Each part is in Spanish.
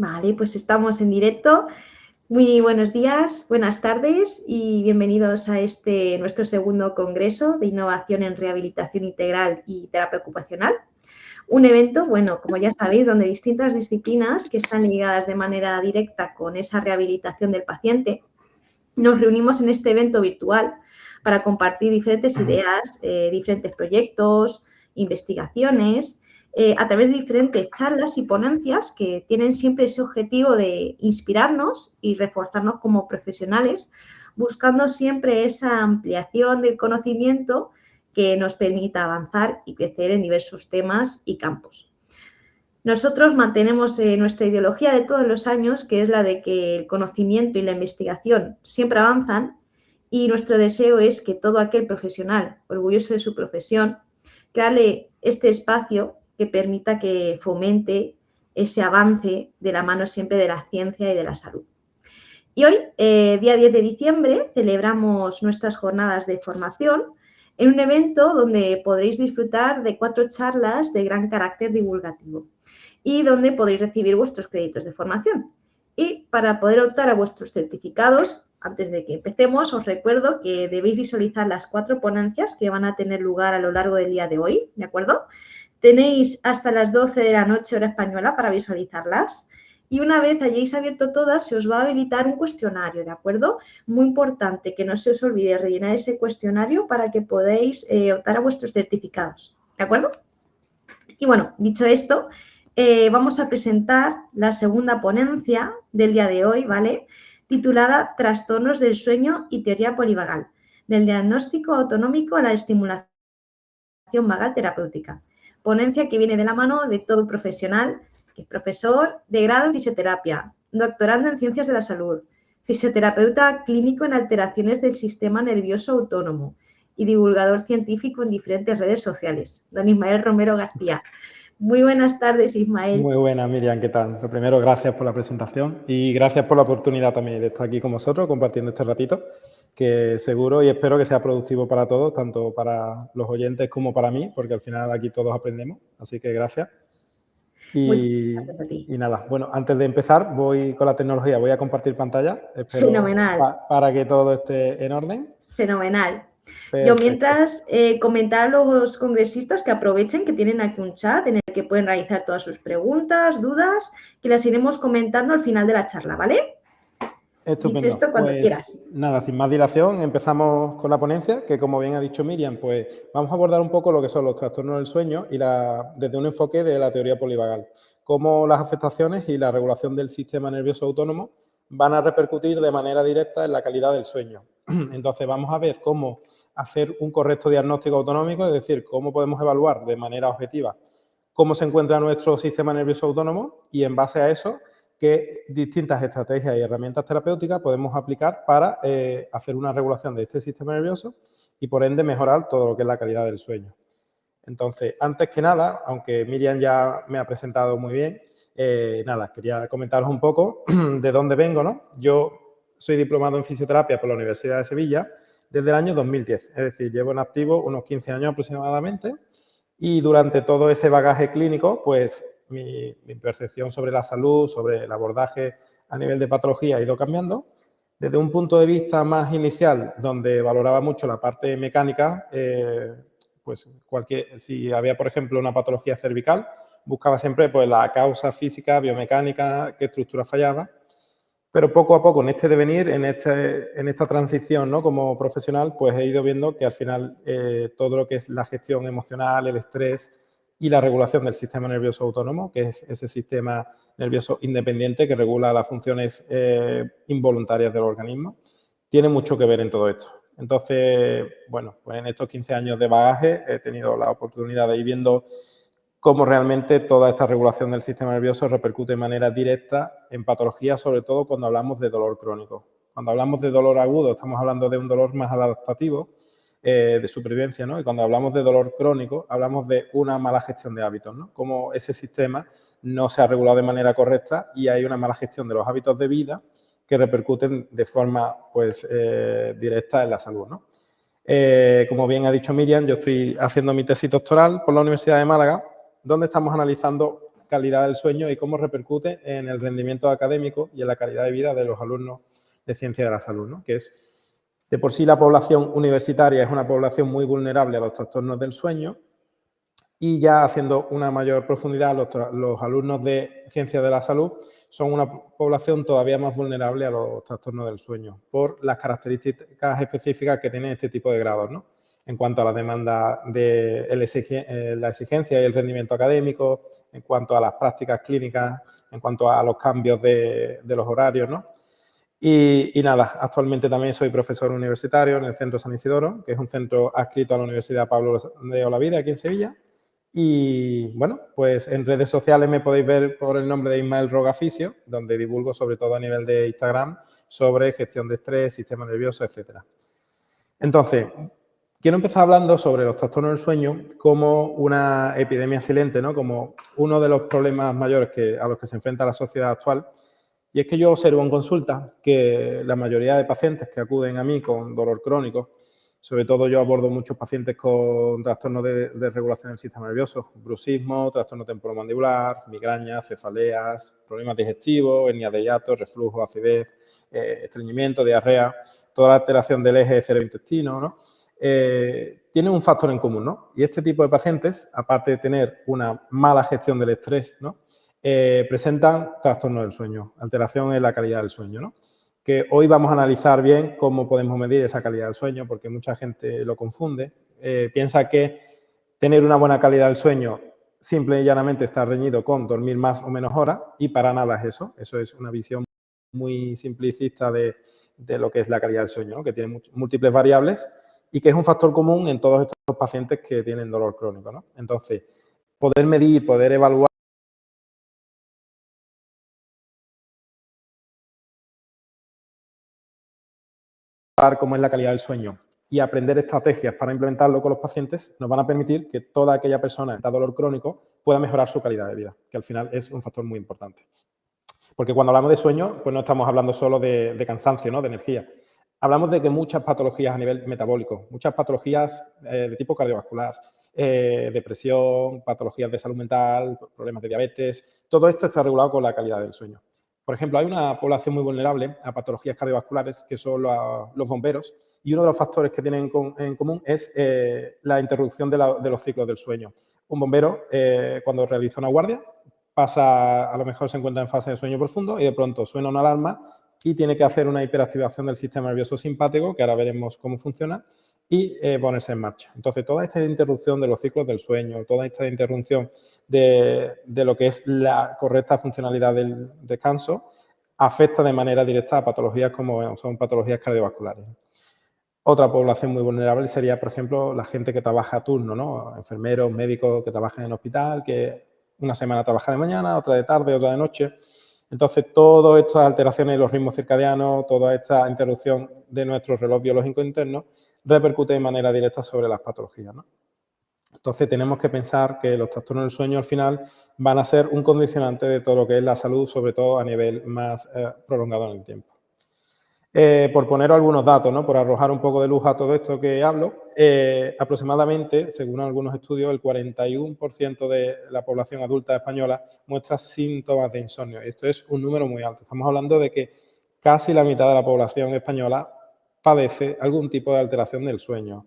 Vale, pues estamos en directo. Muy buenos días, buenas tardes y bienvenidos a nuestro segundo congreso de innovación en rehabilitación integral y terapia ocupacional. Un evento, bueno, como ya sabéis, donde distintas disciplinas que están ligadas de manera directa con esa rehabilitación del paciente, nos reunimos en este evento virtual para compartir diferentes ideas, diferentes proyectos, investigaciones, a través de diferentes charlas y ponencias que tienen siempre ese objetivo de inspirarnos y reforzarnos como profesionales, buscando siempre esa ampliación del conocimiento que nos permita avanzar y crecer en diversos temas y campos. Nosotros mantenemos nuestra ideología de todos los años, que es la de que el conocimiento y la investigación siempre avanzan, y nuestro deseo es que todo aquel profesional orgulloso de su profesión crearle este espacio que permita que fomente ese avance de la mano siempre de la ciencia y de la salud. Y hoy, día 10 de diciembre, celebramos nuestras jornadas de formación en un evento donde podréis disfrutar de 4 charlas de gran carácter divulgativo y donde podréis recibir vuestros créditos de formación. Y para poder optar a vuestros certificados, antes de que empecemos, os recuerdo que debéis visualizar las 4 ponencias que van a tener lugar a lo largo del día de hoy, ¿de acuerdo? Tenéis hasta las 12 de la noche hora española para visualizarlas. Y una vez hayáis abierto todas, se os va a habilitar un cuestionario, ¿de acuerdo? Muy importante que no se os olvide rellenar ese cuestionario para que podáis optar a vuestros certificados, ¿de acuerdo? Y bueno, dicho esto, vamos a presentar la segunda ponencia del día de hoy, ¿vale? Titulada Trastornos del sueño y teoría polivagal, del diagnóstico autonómico a la estimulación vagal terapéutica. Ponencia que viene de la mano de todo profesional, que es profesor de grado en fisioterapia, doctorando en ciencias de la salud, fisioterapeuta clínico en alteraciones del sistema nervioso autónomo y divulgador científico en diferentes redes sociales, don Ismael Romero García. Muy buenas tardes, Ismael. Muy buenas, Miriam, ¿qué tal? Lo primero, gracias por la presentación y gracias por la oportunidad también de estar aquí con vosotros compartiendo este ratito, que seguro y espero que sea productivo para todos, tanto para los oyentes como para mí, porque al final aquí todos aprendemos, así que gracias. Muchas gracias a ti. Y nada, bueno, antes de empezar, voy con la tecnología, voy a compartir pantalla, espero Fenomenal. para que todo esté en orden. Fenomenal. Perfecto. Yo mientras comentar a los congresistas que aprovechen que tienen aquí un chat en el que pueden realizar todas sus preguntas, dudas, que las iremos comentando al final de la charla, ¿vale? Estupendo. Dicho esto, cuando pues, quieras. Nada, sin más dilación, empezamos con la ponencia, que como bien ha dicho Miriam, pues vamos a abordar un poco lo que son los trastornos del sueño y desde un enfoque de la teoría polivagal, cómo las afectaciones y la regulación del sistema nervioso autónomo van a repercutir de manera directa en la calidad del sueño. Entonces vamos a ver cómo hacer un correcto diagnóstico autonómico, es decir, cómo podemos evaluar de manera objetiva cómo se encuentra nuestro sistema nervioso autónomo y en base a eso qué distintas estrategias y herramientas terapéuticas podemos aplicar para hacer una regulación de este sistema nervioso y, por ende, mejorar todo lo que es la calidad del sueño. Entonces, antes que nada, aunque Miriam ya me ha presentado muy bien, nada, quería comentaros un poco de dónde vengo, ¿no? Yo soy diplomado en fisioterapia por la Universidad de Sevilla desde el año 2010, es decir, llevo en activo unos 15 años aproximadamente y durante todo ese bagaje clínico, pues mi percepción sobre la salud, sobre el abordaje a nivel de patología ha ido cambiando. Desde un punto de vista más inicial, donde valoraba mucho la parte mecánica, pues si había, por ejemplo, una patología cervical, buscaba siempre pues, la causa física, biomecánica, qué estructura fallaba. Pero poco a poco, en este devenir, en esta transición, ¿no? Como profesional, pues he ido viendo que al final todo lo que es la gestión emocional, el estrés y la regulación del sistema nervioso autónomo, que es ese sistema nervioso independiente que regula las funciones involuntarias del organismo, tiene mucho que ver en todo esto. Entonces, bueno, pues en estos 15 años de bagaje he tenido la oportunidad de ir viendo cómo realmente toda esta regulación del sistema nervioso repercute de manera directa en patologías, sobre todo cuando hablamos de dolor crónico. Cuando hablamos de dolor agudo, estamos hablando de un dolor más adaptativo, de supervivencia, ¿no? Y cuando hablamos de dolor crónico, hablamos de una mala gestión de hábitos, ¿no? Como ese sistema no se ha regulado de manera correcta y hay una mala gestión de los hábitos de vida que repercuten de forma pues, directa en la salud, ¿no? Como bien ha dicho Miriam, yo estoy haciendo mi tesis doctoral por la Universidad de Málaga, donde estamos analizando calidad del sueño y cómo repercute en el rendimiento académico y en la calidad de vida de los alumnos de ciencia de la salud, ¿no? Que es, de por sí, la población universitaria es una población muy vulnerable a los trastornos del sueño, y ya haciendo una mayor profundidad, los alumnos de ciencia de la salud son una población todavía más vulnerable a los trastornos del sueño por las características específicas que tienen este tipo de grados, ¿no? En cuanto a la demanda de la exigencia y el rendimiento académico, en cuanto a las prácticas clínicas, en cuanto a los cambios de los horarios, ¿no? Y nada, actualmente también soy profesor universitario en el Centro San Isidoro, que es un centro adscrito a la Universidad Pablo de Olavide, aquí en Sevilla. Y bueno, pues en redes sociales me podéis ver por el nombre de Ismael Roga Fisio, donde divulgo sobre todo a nivel de Instagram sobre gestión de estrés, sistema nervioso, etc. Entonces, quiero empezar hablando sobre los trastornos del sueño como una epidemia silente, ¿no? Como uno de los problemas mayores a los que se enfrenta la sociedad actual. Y es que yo observo en consulta que la mayoría de pacientes que acuden a mí con dolor crónico, sobre todo yo abordo muchos pacientes con trastornos de regulación del sistema nervioso, bruxismo, trastorno temporomandibular, migrañas, cefaleas, problemas digestivos, hernias de hiato, reflujo, acidez, estreñimiento, diarrea, toda la alteración del eje cerebro-intestino, ¿no? Tienen un factor en común, ¿no? Y este tipo de pacientes, aparte de tener una mala gestión del estrés, ¿no? Presentan trastornos del sueño, alteración en la calidad del sueño, ¿no? Que hoy vamos a analizar bien cómo podemos medir esa calidad del sueño, porque mucha gente lo confunde. Piensa que tener una buena calidad del sueño simple y llanamente está reñido con dormir más o menos horas, y para nada es eso. Eso es una visión muy simplicista de lo que es la calidad del sueño, ¿no? Que tiene múltiples variables y que es un factor común en todos estos pacientes que tienen dolor crónico, ¿no? Entonces, poder medir, poder evaluar cómo es la calidad del sueño y aprender estrategias para implementarlo con los pacientes nos van a permitir que toda aquella persona que está dolor crónico pueda mejorar su calidad de vida, que al final es un factor muy importante. Porque cuando hablamos de sueño, pues no estamos hablando solo de cansancio, ¿no? De energía. Hablamos de que muchas patologías a nivel metabólico, muchas patologías de tipo cardiovascular, depresión, patologías de salud mental, problemas de diabetes, todo esto está regulado con la calidad del sueño. Por ejemplo, hay una población muy vulnerable a patologías cardiovasculares que son los bomberos, y uno de los factores que tienen en común es la interrupción de los ciclos del sueño. Un bombero, cuando realiza una guardia, a lo mejor se encuentra en fase de sueño profundo y de pronto suena una alarma y tiene que hacer una hiperactivación del sistema nervioso simpático, que ahora veremos cómo funciona, y ponerse en marcha. Entonces, toda esta interrupción de los ciclos del sueño, toda esta interrupción de lo que es la correcta funcionalidad del descanso, afecta de manera directa a patologías como son patologías cardiovasculares. Otra población muy vulnerable sería, por ejemplo, la gente que trabaja a turno, ¿no? Enfermeros, médicos que trabajan en hospital, que una semana trabaja de mañana, otra de tarde, otra de noche. Entonces, todas estas alteraciones en los ritmos circadianos, toda esta interrupción de nuestro reloj biológico interno, repercute de manera directa sobre las patologías, ¿no? Entonces, tenemos que pensar que los trastornos del sueño al final van a ser un condicionante de todo lo que es la salud, sobre todo a nivel más prolongado en el tiempo. Por poner algunos datos, ¿no? Por arrojar un poco de luz a todo esto que hablo, aproximadamente, según algunos estudios, el 41% de la población adulta española muestra síntomas de insomnio. Esto es un número muy alto. Estamos hablando de que casi la mitad de la población española padece algún tipo de alteración del sueño.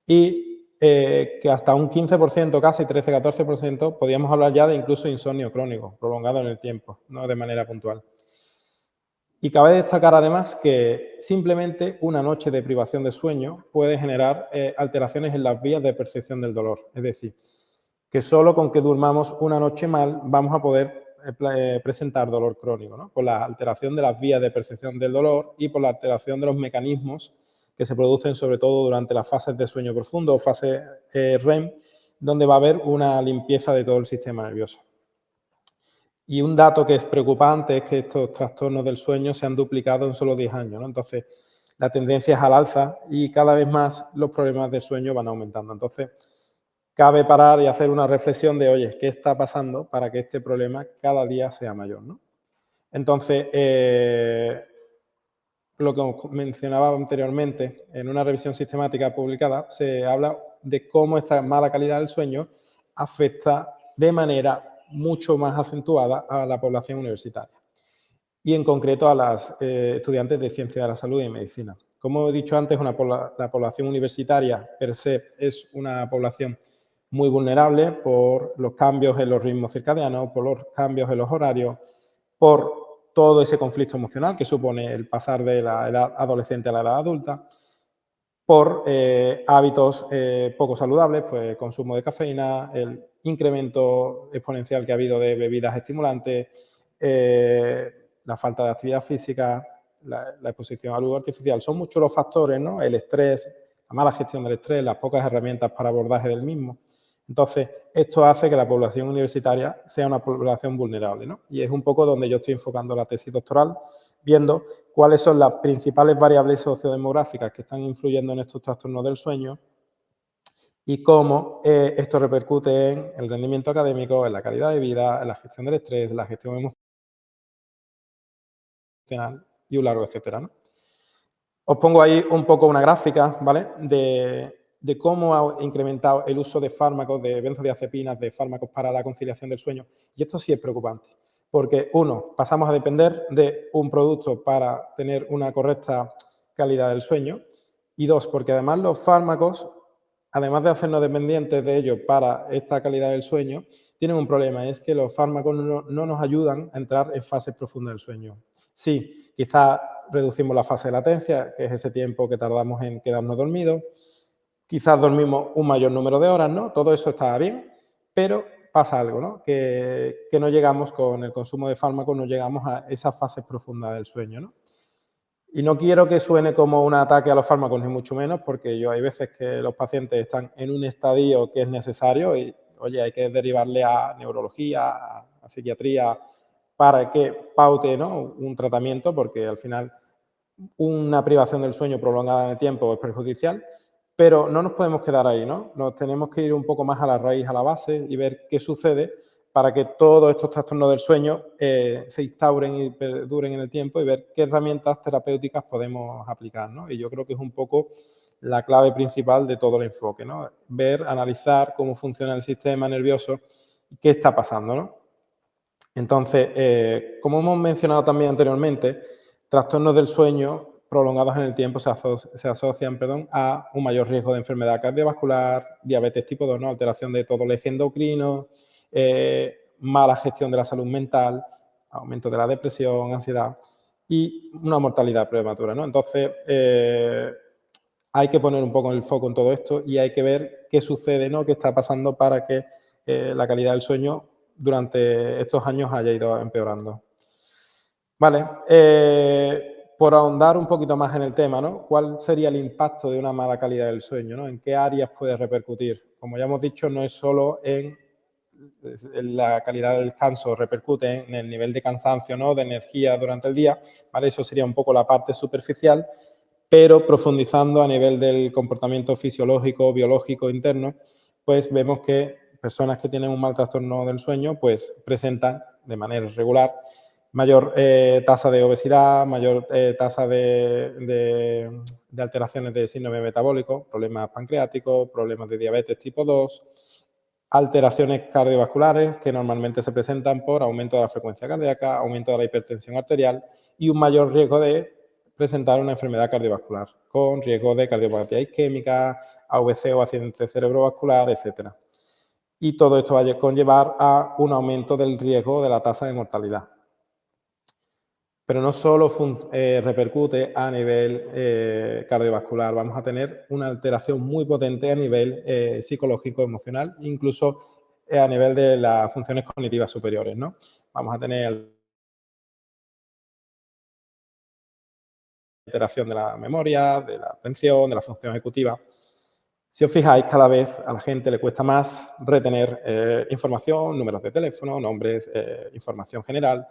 Y que hasta un 15%, casi 13-14%, podríamos hablar ya de incluso insomnio crónico, prolongado en el tiempo, no de manera puntual. Y cabe destacar además que simplemente una noche de privación de sueño puede generar alteraciones en las vías de percepción del dolor. Es decir, que solo con que durmamos una noche mal vamos a poder presentar dolor crónico, ¿no? Por la alteración de las vías de percepción del dolor y por la alteración de los mecanismos que se producen sobre todo durante las fases de sueño profundo o fase REM, donde va a haber una limpieza de todo el sistema nervioso. Y un dato que es preocupante es que estos trastornos del sueño se han duplicado en solo 10 años, ¿no? Entonces, la tendencia es al alza y cada vez más los problemas de sueño van aumentando. Entonces, cabe parar y hacer una reflexión de, oye, ¿qué está pasando para que este problema cada día sea mayor, ¿no? Entonces, lo que os mencionaba anteriormente, en una revisión sistemática publicada, se habla de cómo esta mala calidad del sueño afecta de manera mucho más acentuada a la población universitaria y en concreto a las estudiantes de Ciencia de la Salud y Medicina. Como he dicho antes, la población universitaria per se es una población muy vulnerable por los cambios en los ritmos circadianos, por los cambios en los horarios, por todo ese conflicto emocional que supone el pasar de la edad adolescente a la edad adulta, por hábitos poco saludables, pues consumo de cafeína, el incremento exponencial que ha habido de bebidas estimulantes, la falta de actividad física, la exposición a luz artificial. Son muchos los factores, ¿no? El estrés, la mala gestión del estrés, las pocas herramientas para abordaje del mismo. Entonces, esto hace que la población universitaria sea una población vulnerable, ¿no? Y es un poco donde yo estoy enfocando la tesis doctoral, viendo cuáles son las principales variables sociodemográficas que están influyendo en estos trastornos del sueño y cómo esto repercute en el rendimiento académico, en la calidad de vida, en la gestión del estrés, en la gestión emocional y un largo etcétera, ¿no? Os pongo ahí un poco una gráfica, ¿vale? De cómo ha incrementado el uso de fármacos, de benzodiazepinas, de fármacos para la conciliación del sueño. Y esto sí es preocupante, porque uno, pasamos a depender de un producto para tener una correcta calidad del sueño, y dos, porque además los fármacos, además de hacernos dependientes de ellos para esta calidad del sueño, tienen un problema, es que los fármacos no nos ayudan a entrar en fases profundas del sueño. Sí, quizás reducimos la fase de latencia, que es ese tiempo que tardamos en quedarnos dormidos. Quizás dormimos un mayor número de horas, ¿no? Todo eso está bien, pero pasa algo, ¿no? Que no llegamos con el consumo de fármacos, no llegamos a esas fases profundas del sueño, ¿no? Y no quiero que suene como un ataque a los fármacos, ni mucho menos, porque hay veces que los pacientes están en un estadio que es necesario y, oye, hay que derivarle a neurología, a psiquiatría, para que paute, ¿no? Un tratamiento, porque al final una privación del sueño prolongada en el tiempo es perjudicial, pero no nos podemos quedar ahí, ¿no? Nos tenemos que ir un poco más a la raíz, a la base y ver qué sucede para que todos estos trastornos del sueño se instauren y perduren en el tiempo y ver qué herramientas terapéuticas podemos aplicar, ¿no? Y yo creo que es un poco la clave principal de todo el enfoque, ¿no? Ver, analizar cómo funciona el sistema nervioso y qué está pasando, ¿no? Entonces, como hemos mencionado también anteriormente, trastornos del sueño prolongados en el tiempo se asocian a un mayor riesgo de enfermedad cardiovascular, diabetes tipo 2, ¿no? Alteración de todo el eje endocrino, mala gestión de la salud mental, aumento de la depresión, ansiedad y una mortalidad prematura, ¿no? Entonces, hay que poner un poco el foco en todo esto y hay que ver qué sucede, ¿no? Qué está pasando para que la calidad del sueño durante estos años haya ido empeorando. Vale, por ahondar un poquito más en el tema, ¿no? ¿Cuál sería el impacto de una mala calidad del sueño, ¿no? ¿En qué áreas puede repercutir? Como ya hemos dicho, no es solo en la calidad del descanso, repercute en el nivel de cansancio, ¿no? De energía durante el día, ¿vale? Eso sería un poco la parte superficial, pero profundizando a nivel del comportamiento fisiológico, biológico interno, pues vemos que personas que tienen un mal trastorno del sueño, pues presentan de manera regular mayor tasa de obesidad, mayor tasa de alteraciones de síndrome metabólico, problemas pancreáticos, problemas de diabetes tipo 2, alteraciones cardiovasculares que normalmente se presentan por aumento de la frecuencia cardíaca, aumento de la hipertensión arterial y un mayor riesgo de presentar una enfermedad cardiovascular, con riesgo de cardiopatía isquémica, AVC o accidente cerebrovascular, etc. Y todo esto va a conllevar a un aumento del riesgo de la tasa de mortalidad. Pero no solo repercute a nivel cardiovascular, vamos a tener una alteración muy potente a nivel psicológico, emocional, incluso a nivel de las funciones cognitivas superiores, ¿no? Vamos a tener alteración de la memoria, de la atención, de la función ejecutiva. Si os fijáis, cada vez a la gente le cuesta más retener información, números de teléfono, nombres, información general.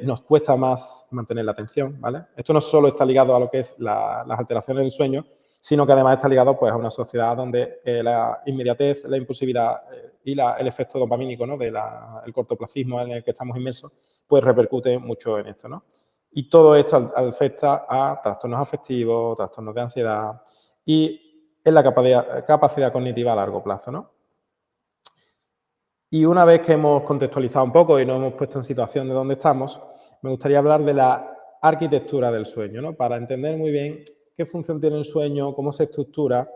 Nos cuesta más mantener la atención, ¿vale? Esto no solo está ligado a lo que es las alteraciones del sueño, sino que además está ligado pues, a una sociedad donde la inmediatez, la impulsividad y el efecto dopamínico, ¿no? El cortoplacismo en el que estamos inmersos, pues repercute mucho en esto, ¿no? Y todo esto afecta a trastornos afectivos, trastornos de ansiedad y en la capacidad cognitiva a largo plazo, ¿no? Y una vez que hemos contextualizado un poco y nos hemos puesto en situación de dónde estamos, me gustaría hablar de la arquitectura del sueño, ¿no? Para entender muy bien qué función tiene el sueño, cómo se estructura,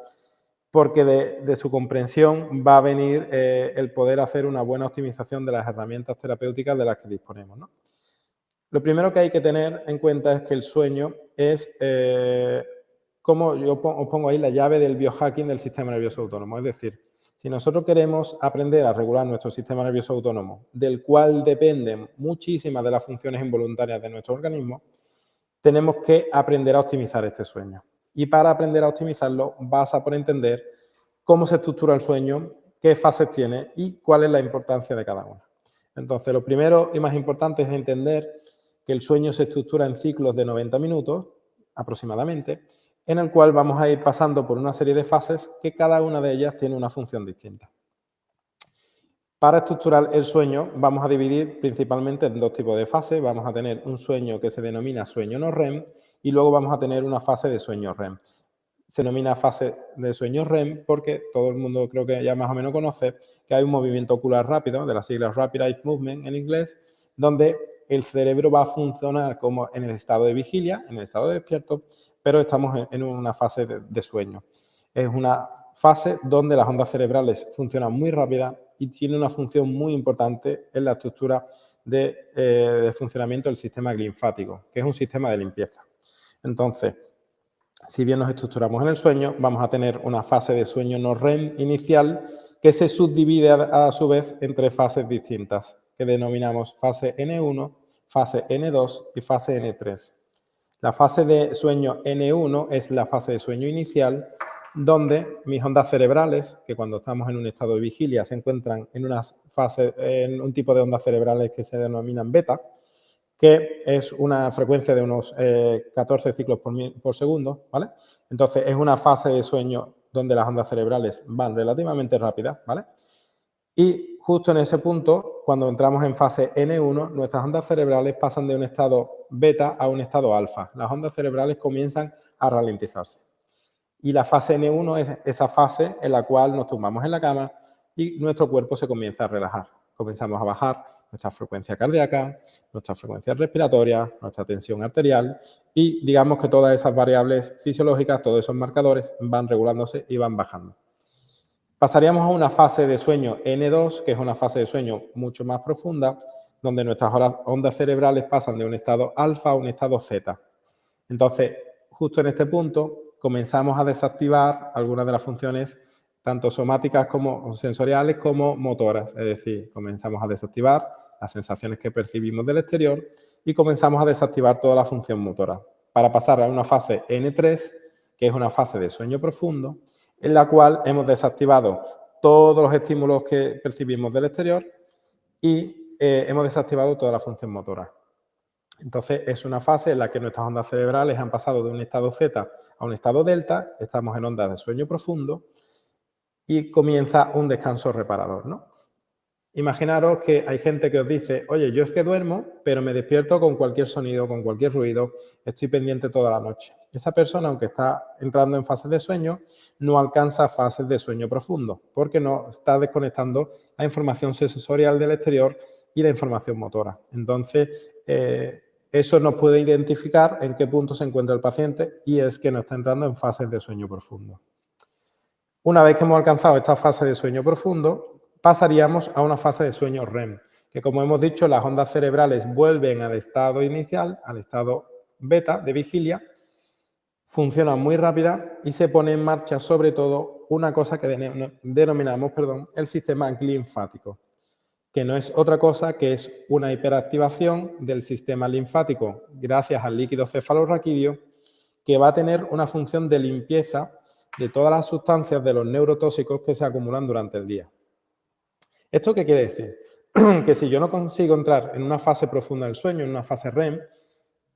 porque de su comprensión va a venir el poder hacer una buena optimización de las herramientas terapéuticas de las que disponemos, ¿no? Lo primero que hay que tener en cuenta es que el sueño es, como yo os pongo ahí, la llave del biohacking del sistema nervioso autónomo. Es decir, si nosotros queremos aprender a regular nuestro sistema nervioso autónomo, del cual dependen muchísimas de las funciones involuntarias de nuestro organismo, tenemos que aprender a optimizar este sueño. Y para aprender a optimizarlo, vas a por entender cómo se estructura el sueño, qué fases tiene y cuál es la importancia de cada una. Entonces, lo primero y más importante es entender que el sueño se estructura en ciclos de 90 minutos aproximadamente, en el cual vamos a ir pasando por una serie de fases que cada una de ellas tiene una función distinta. Para estructurar el sueño vamos a dividir principalmente en dos tipos de fases. Vamos a tener un sueño que se denomina sueño no REM y luego vamos a tener una fase de sueño REM. Se denomina fase de sueño REM porque todo el mundo creo que ya más o menos conoce que hay un movimiento ocular rápido, de las siglas Rapid Eye Movement en inglés, donde el cerebro va a funcionar como en el estado de vigilia, en el estado de despierto, pero estamos en una fase de sueño. Es una fase donde las ondas cerebrales funcionan muy rápidas y tiene una función muy importante en la estructura de funcionamiento del sistema linfático, que es un sistema de limpieza. Entonces, si bien nos estructuramos en el sueño, vamos a tener una fase de sueño no REM inicial que se subdivide a su vez en tres fases distintas, que denominamos fase N1, fase N2 y fase N3. La fase de sueño N1 es la fase de sueño inicial, donde mis ondas cerebrales, que cuando estamos en un estado de vigilia se encuentran en un tipo de ondas cerebrales que se denominan beta, que es una frecuencia de unos 14 ciclos por segundo, ¿vale? Entonces, es una fase de sueño donde las ondas cerebrales van relativamente rápidas, ¿vale? Y justo en ese punto, cuando entramos en fase N1, nuestras ondas cerebrales pasan de un estado beta a un estado alfa. Las ondas cerebrales comienzan a ralentizarse. Y la fase N1 es esa fase en la cual nos tumbamos en la cama y nuestro cuerpo se comienza a relajar. Comenzamos a bajar nuestra frecuencia cardíaca, nuestra frecuencia respiratoria, nuestra tensión arterial y digamos que todas esas variables fisiológicas, todos esos marcadores van regulándose y van bajando. Pasaríamos a una fase de sueño N2, que es una fase de sueño mucho más profunda, donde nuestras ondas cerebrales pasan de un estado alfa a un estado zeta. Entonces, justo en este punto, comenzamos a desactivar algunas de las funciones tanto somáticas como sensoriales como motoras. Es decir, comenzamos a desactivar las sensaciones que percibimos del exterior y comenzamos a desactivar toda la función motora para pasar a una fase N3, que es una fase de sueño profundo, en la cual hemos desactivado todos los estímulos que percibimos del exterior y hemos desactivado toda la función motora. Entonces, es una fase en la que nuestras ondas cerebrales han pasado de un estado zeta a un estado delta, estamos en ondas de sueño profundo y comienza un descanso reparador, ¿no? Imaginaros que hay gente que os dice, oye, yo es que duermo, pero me despierto con cualquier sonido, con cualquier ruido, estoy pendiente toda la noche. Esa persona, aunque está entrando en fases de sueño, no alcanza fases de sueño profundo, porque no está desconectando la información sensorial del exterior y la información motora. Entonces, eso nos puede identificar en qué punto se encuentra el paciente y es que no está entrando en fases de sueño profundo. Una vez que hemos alcanzado esta fase de sueño profundo, pasaríamos a una fase de sueño REM, que como hemos dicho, las ondas cerebrales vuelven al estado inicial, al estado beta de vigilia, funcionan muy rápida y se pone en marcha sobre todo una cosa que denominamos el sistema linfático, que no es otra cosa que es una hiperactivación del sistema linfático gracias al líquido cefalorraquídeo que va a tener una función de limpieza de todas las sustancias de los neurotóxicos que se acumulan durante el día. ¿Esto qué quiere decir? Que si yo no consigo entrar en una fase profunda del sueño, en una fase REM,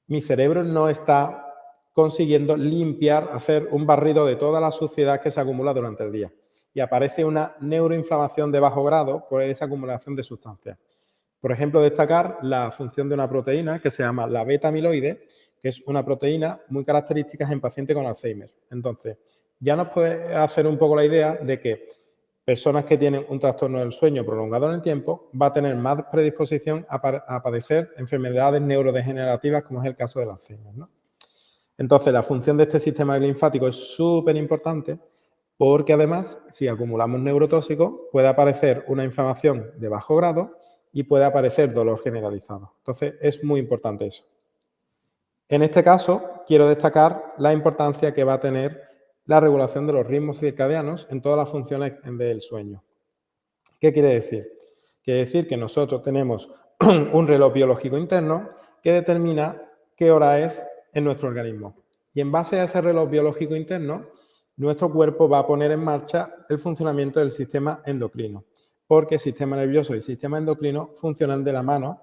mi cerebro no está consiguiendo limpiar, hacer un barrido de toda la suciedad que se acumula durante el día. Y aparece una neuroinflamación de bajo grado por esa acumulación de sustancias. Por ejemplo, destacar la función de una proteína que se llama la beta-amiloide, que es una proteína muy característica en pacientes con Alzheimer. Entonces, ya nos puede hacer un poco la idea de que personas que tienen un trastorno del sueño prolongado en el tiempo va a tener más predisposición a padecer enfermedades neurodegenerativas, como es el caso del Alzheimer, ¿no? Entonces, la función de este sistema linfático es súper importante porque además, si acumulamos neurotóxicos, puede aparecer una inflamación de bajo grado y puede aparecer dolor generalizado. Entonces, es muy importante eso. En este caso, quiero destacar la importancia que va a tener la regulación de los ritmos circadianos en todas las funciones del sueño. ¿Qué quiere decir? Quiere decir que nosotros tenemos un reloj biológico interno que determina qué hora es en nuestro organismo. Y en base a ese reloj biológico interno, nuestro cuerpo va a poner en marcha el funcionamiento del sistema endocrino, porque el sistema nervioso y el sistema endocrino funcionan de la mano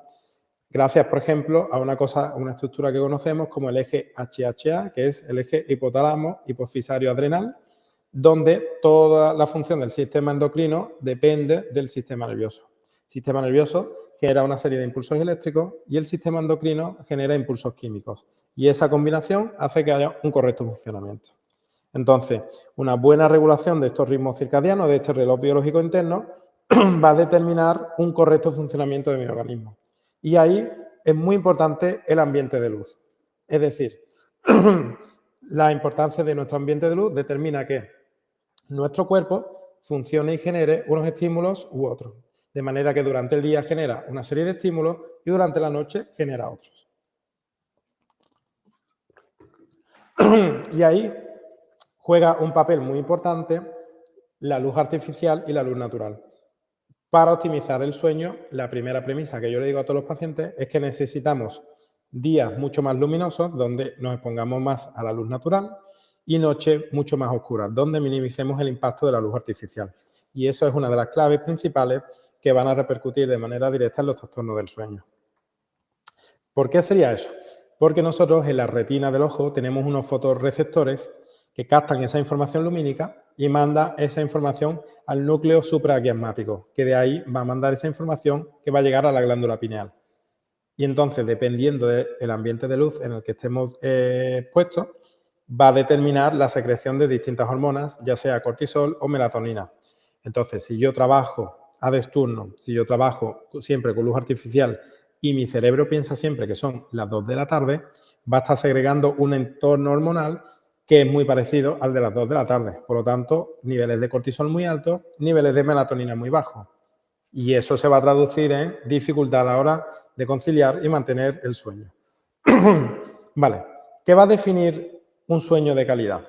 gracias, por ejemplo, a una estructura que conocemos como el eje HHA, que es el eje hipotálamo hipofisario adrenal, donde toda la función del sistema endocrino depende del sistema nervioso. El sistema nervioso genera una serie de impulsos eléctricos y el sistema endocrino genera impulsos químicos. Y esa combinación hace que haya un correcto funcionamiento. Entonces, una buena regulación de estos ritmos circadianos, de este reloj biológico interno, va a determinar un correcto funcionamiento de mi organismo. Y ahí es muy importante el ambiente de luz. Es decir, la importancia de nuestro ambiente de luz determina que nuestro cuerpo funcione y genere unos estímulos u otros. De manera que durante el día genera una serie de estímulos y durante la noche genera otros. Y ahí juega un papel muy importante la luz artificial y la luz natural. Para optimizar el sueño, la primera premisa que yo le digo a todos los pacientes es que necesitamos días mucho más luminosos, donde nos expongamos más a la luz natural, y noches mucho más oscuras, donde minimicemos el impacto de la luz artificial. Y eso es una de las claves principales que van a repercutir de manera directa en los trastornos del sueño. ¿Por qué sería eso? Porque nosotros en la retina del ojo tenemos unos fotorreceptores que captan esa información lumínica y manda esa información al núcleo supraquiasmático, que de ahí va a mandar esa información que va a llegar a la glándula pineal. Y entonces, dependiendo del ambiente de luz en el que estemos puestos, va a determinar la secreción de distintas hormonas, ya sea cortisol o melatonina. Entonces, si yo trabajo a desturno, si yo trabajo siempre con luz artificial y mi cerebro piensa siempre que son las 2 de la tarde, va a estar segregando un entorno hormonal que es muy parecido al de las 2 de la tarde. Por lo tanto, niveles de cortisol muy altos, niveles de melatonina muy bajos. Y eso se va a traducir en dificultad a la hora de conciliar y mantener el sueño. Vale, ¿qué va a definir un sueño de calidad?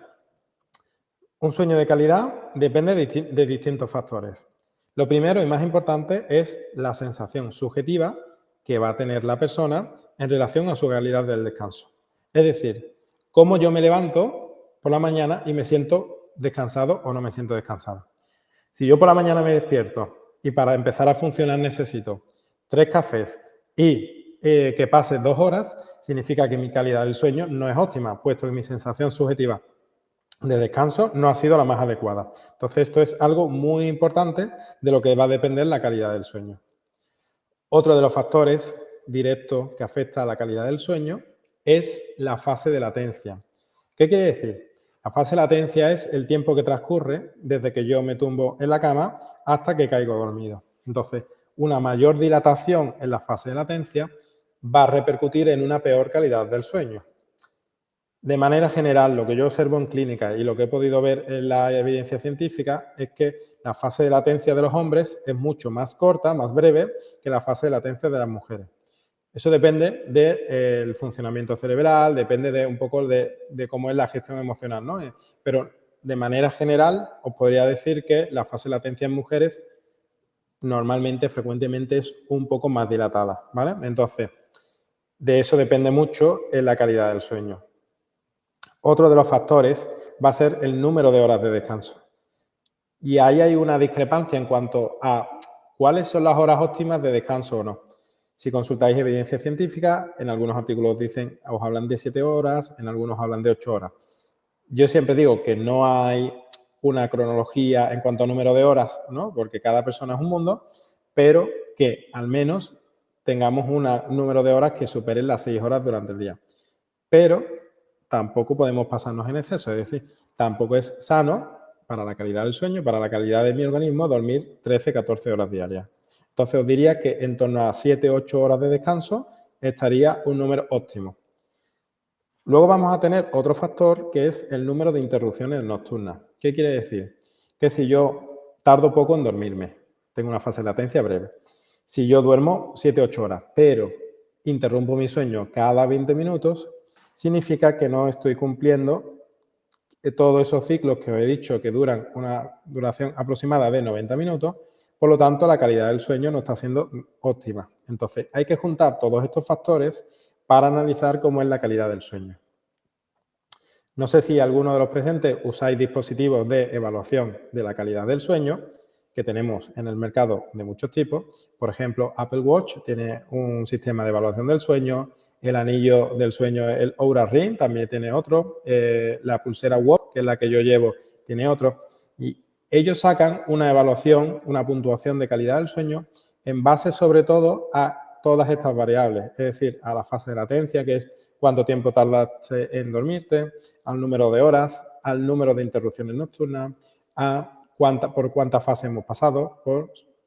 Un sueño de calidad depende de distintos factores. Lo primero y más importante es la sensación subjetiva que va a tener la persona en relación a su calidad del descanso. Es decir, cómo yo me levanto por la mañana y me siento descansado o no me siento descansado. Si yo por la mañana me despierto y para empezar a funcionar necesito 3 cafés y que pase 2 horas, significa que mi calidad del sueño no es óptima, puesto que mi sensación subjetiva de descanso no ha sido la más adecuada. Entonces, esto es algo muy importante de lo que va a depender la calidad del sueño. Otro de los factores directos que afecta a la calidad del sueño es la fase de latencia. ¿Qué quiere decir? La fase de latencia es el tiempo que transcurre desde que yo me tumbo en la cama hasta que caigo dormido. Entonces, una mayor dilatación en la fase de latencia va a repercutir en una peor calidad del sueño. De manera general, lo que yo observo en clínica y lo que he podido ver en la evidencia científica es que la fase de latencia de los hombres es mucho más corta, más breve, que la fase de latencia de las mujeres. Eso depende del funcionamiento cerebral, depende de un poco de cómo es la gestión emocional, ¿no? Pero de manera general os podría decir que la fase de latencia en mujeres normalmente, frecuentemente, es un poco más dilatada, ¿vale? Entonces, de eso depende mucho la calidad del sueño. Otro de los factores va a ser el número de horas de descanso. Y ahí hay una discrepancia en cuanto a cuáles son las horas óptimas de descanso o no. Si consultáis evidencia científica, en algunos artículos os hablan de 7 horas, en algunos hablan de 8 horas. Yo siempre digo que no hay una cronología en cuanto a número de horas, ¿no? Porque cada persona es un mundo, pero que al menos tengamos un número de horas que superen las 6 horas durante el día. Pero tampoco podemos pasarnos en exceso, es decir, tampoco es sano para la calidad del sueño, para la calidad de mi organismo, dormir 13-14 horas diarias. Entonces os diría que en torno a 7-8 horas de descanso estaría un número óptimo. Luego vamos a tener otro factor que es el número de interrupciones nocturnas. ¿Qué quiere decir? Que si yo tardo poco en dormirme, tengo una fase de latencia breve. Si yo duermo 7-8 horas, pero interrumpo mi sueño cada 20 minutos, significa que no estoy cumpliendo todos esos ciclos que os he dicho que duran una duración aproximada de 90 minutos, por lo tanto la calidad del sueño no está siendo óptima. Entonces hay que juntar todos estos factores para analizar cómo es la calidad del sueño. No sé si alguno de los presentes usáis dispositivos de evaluación de la calidad del sueño, que tenemos en el mercado de muchos tipos. Por ejemplo, Apple Watch tiene un sistema de evaluación del sueño, el anillo del sueño, el Oura Ring, también tiene otro, la pulsera Watch, que es la que yo llevo, tiene otro. Y ellos sacan una evaluación, una puntuación de calidad del sueño en base sobre todo a todas estas variables, es decir, a la fase de latencia, que es cuánto tiempo tardaste en dormirte, al número de horas, al número de interrupciones nocturnas, a por cuántas fases hemos pasado.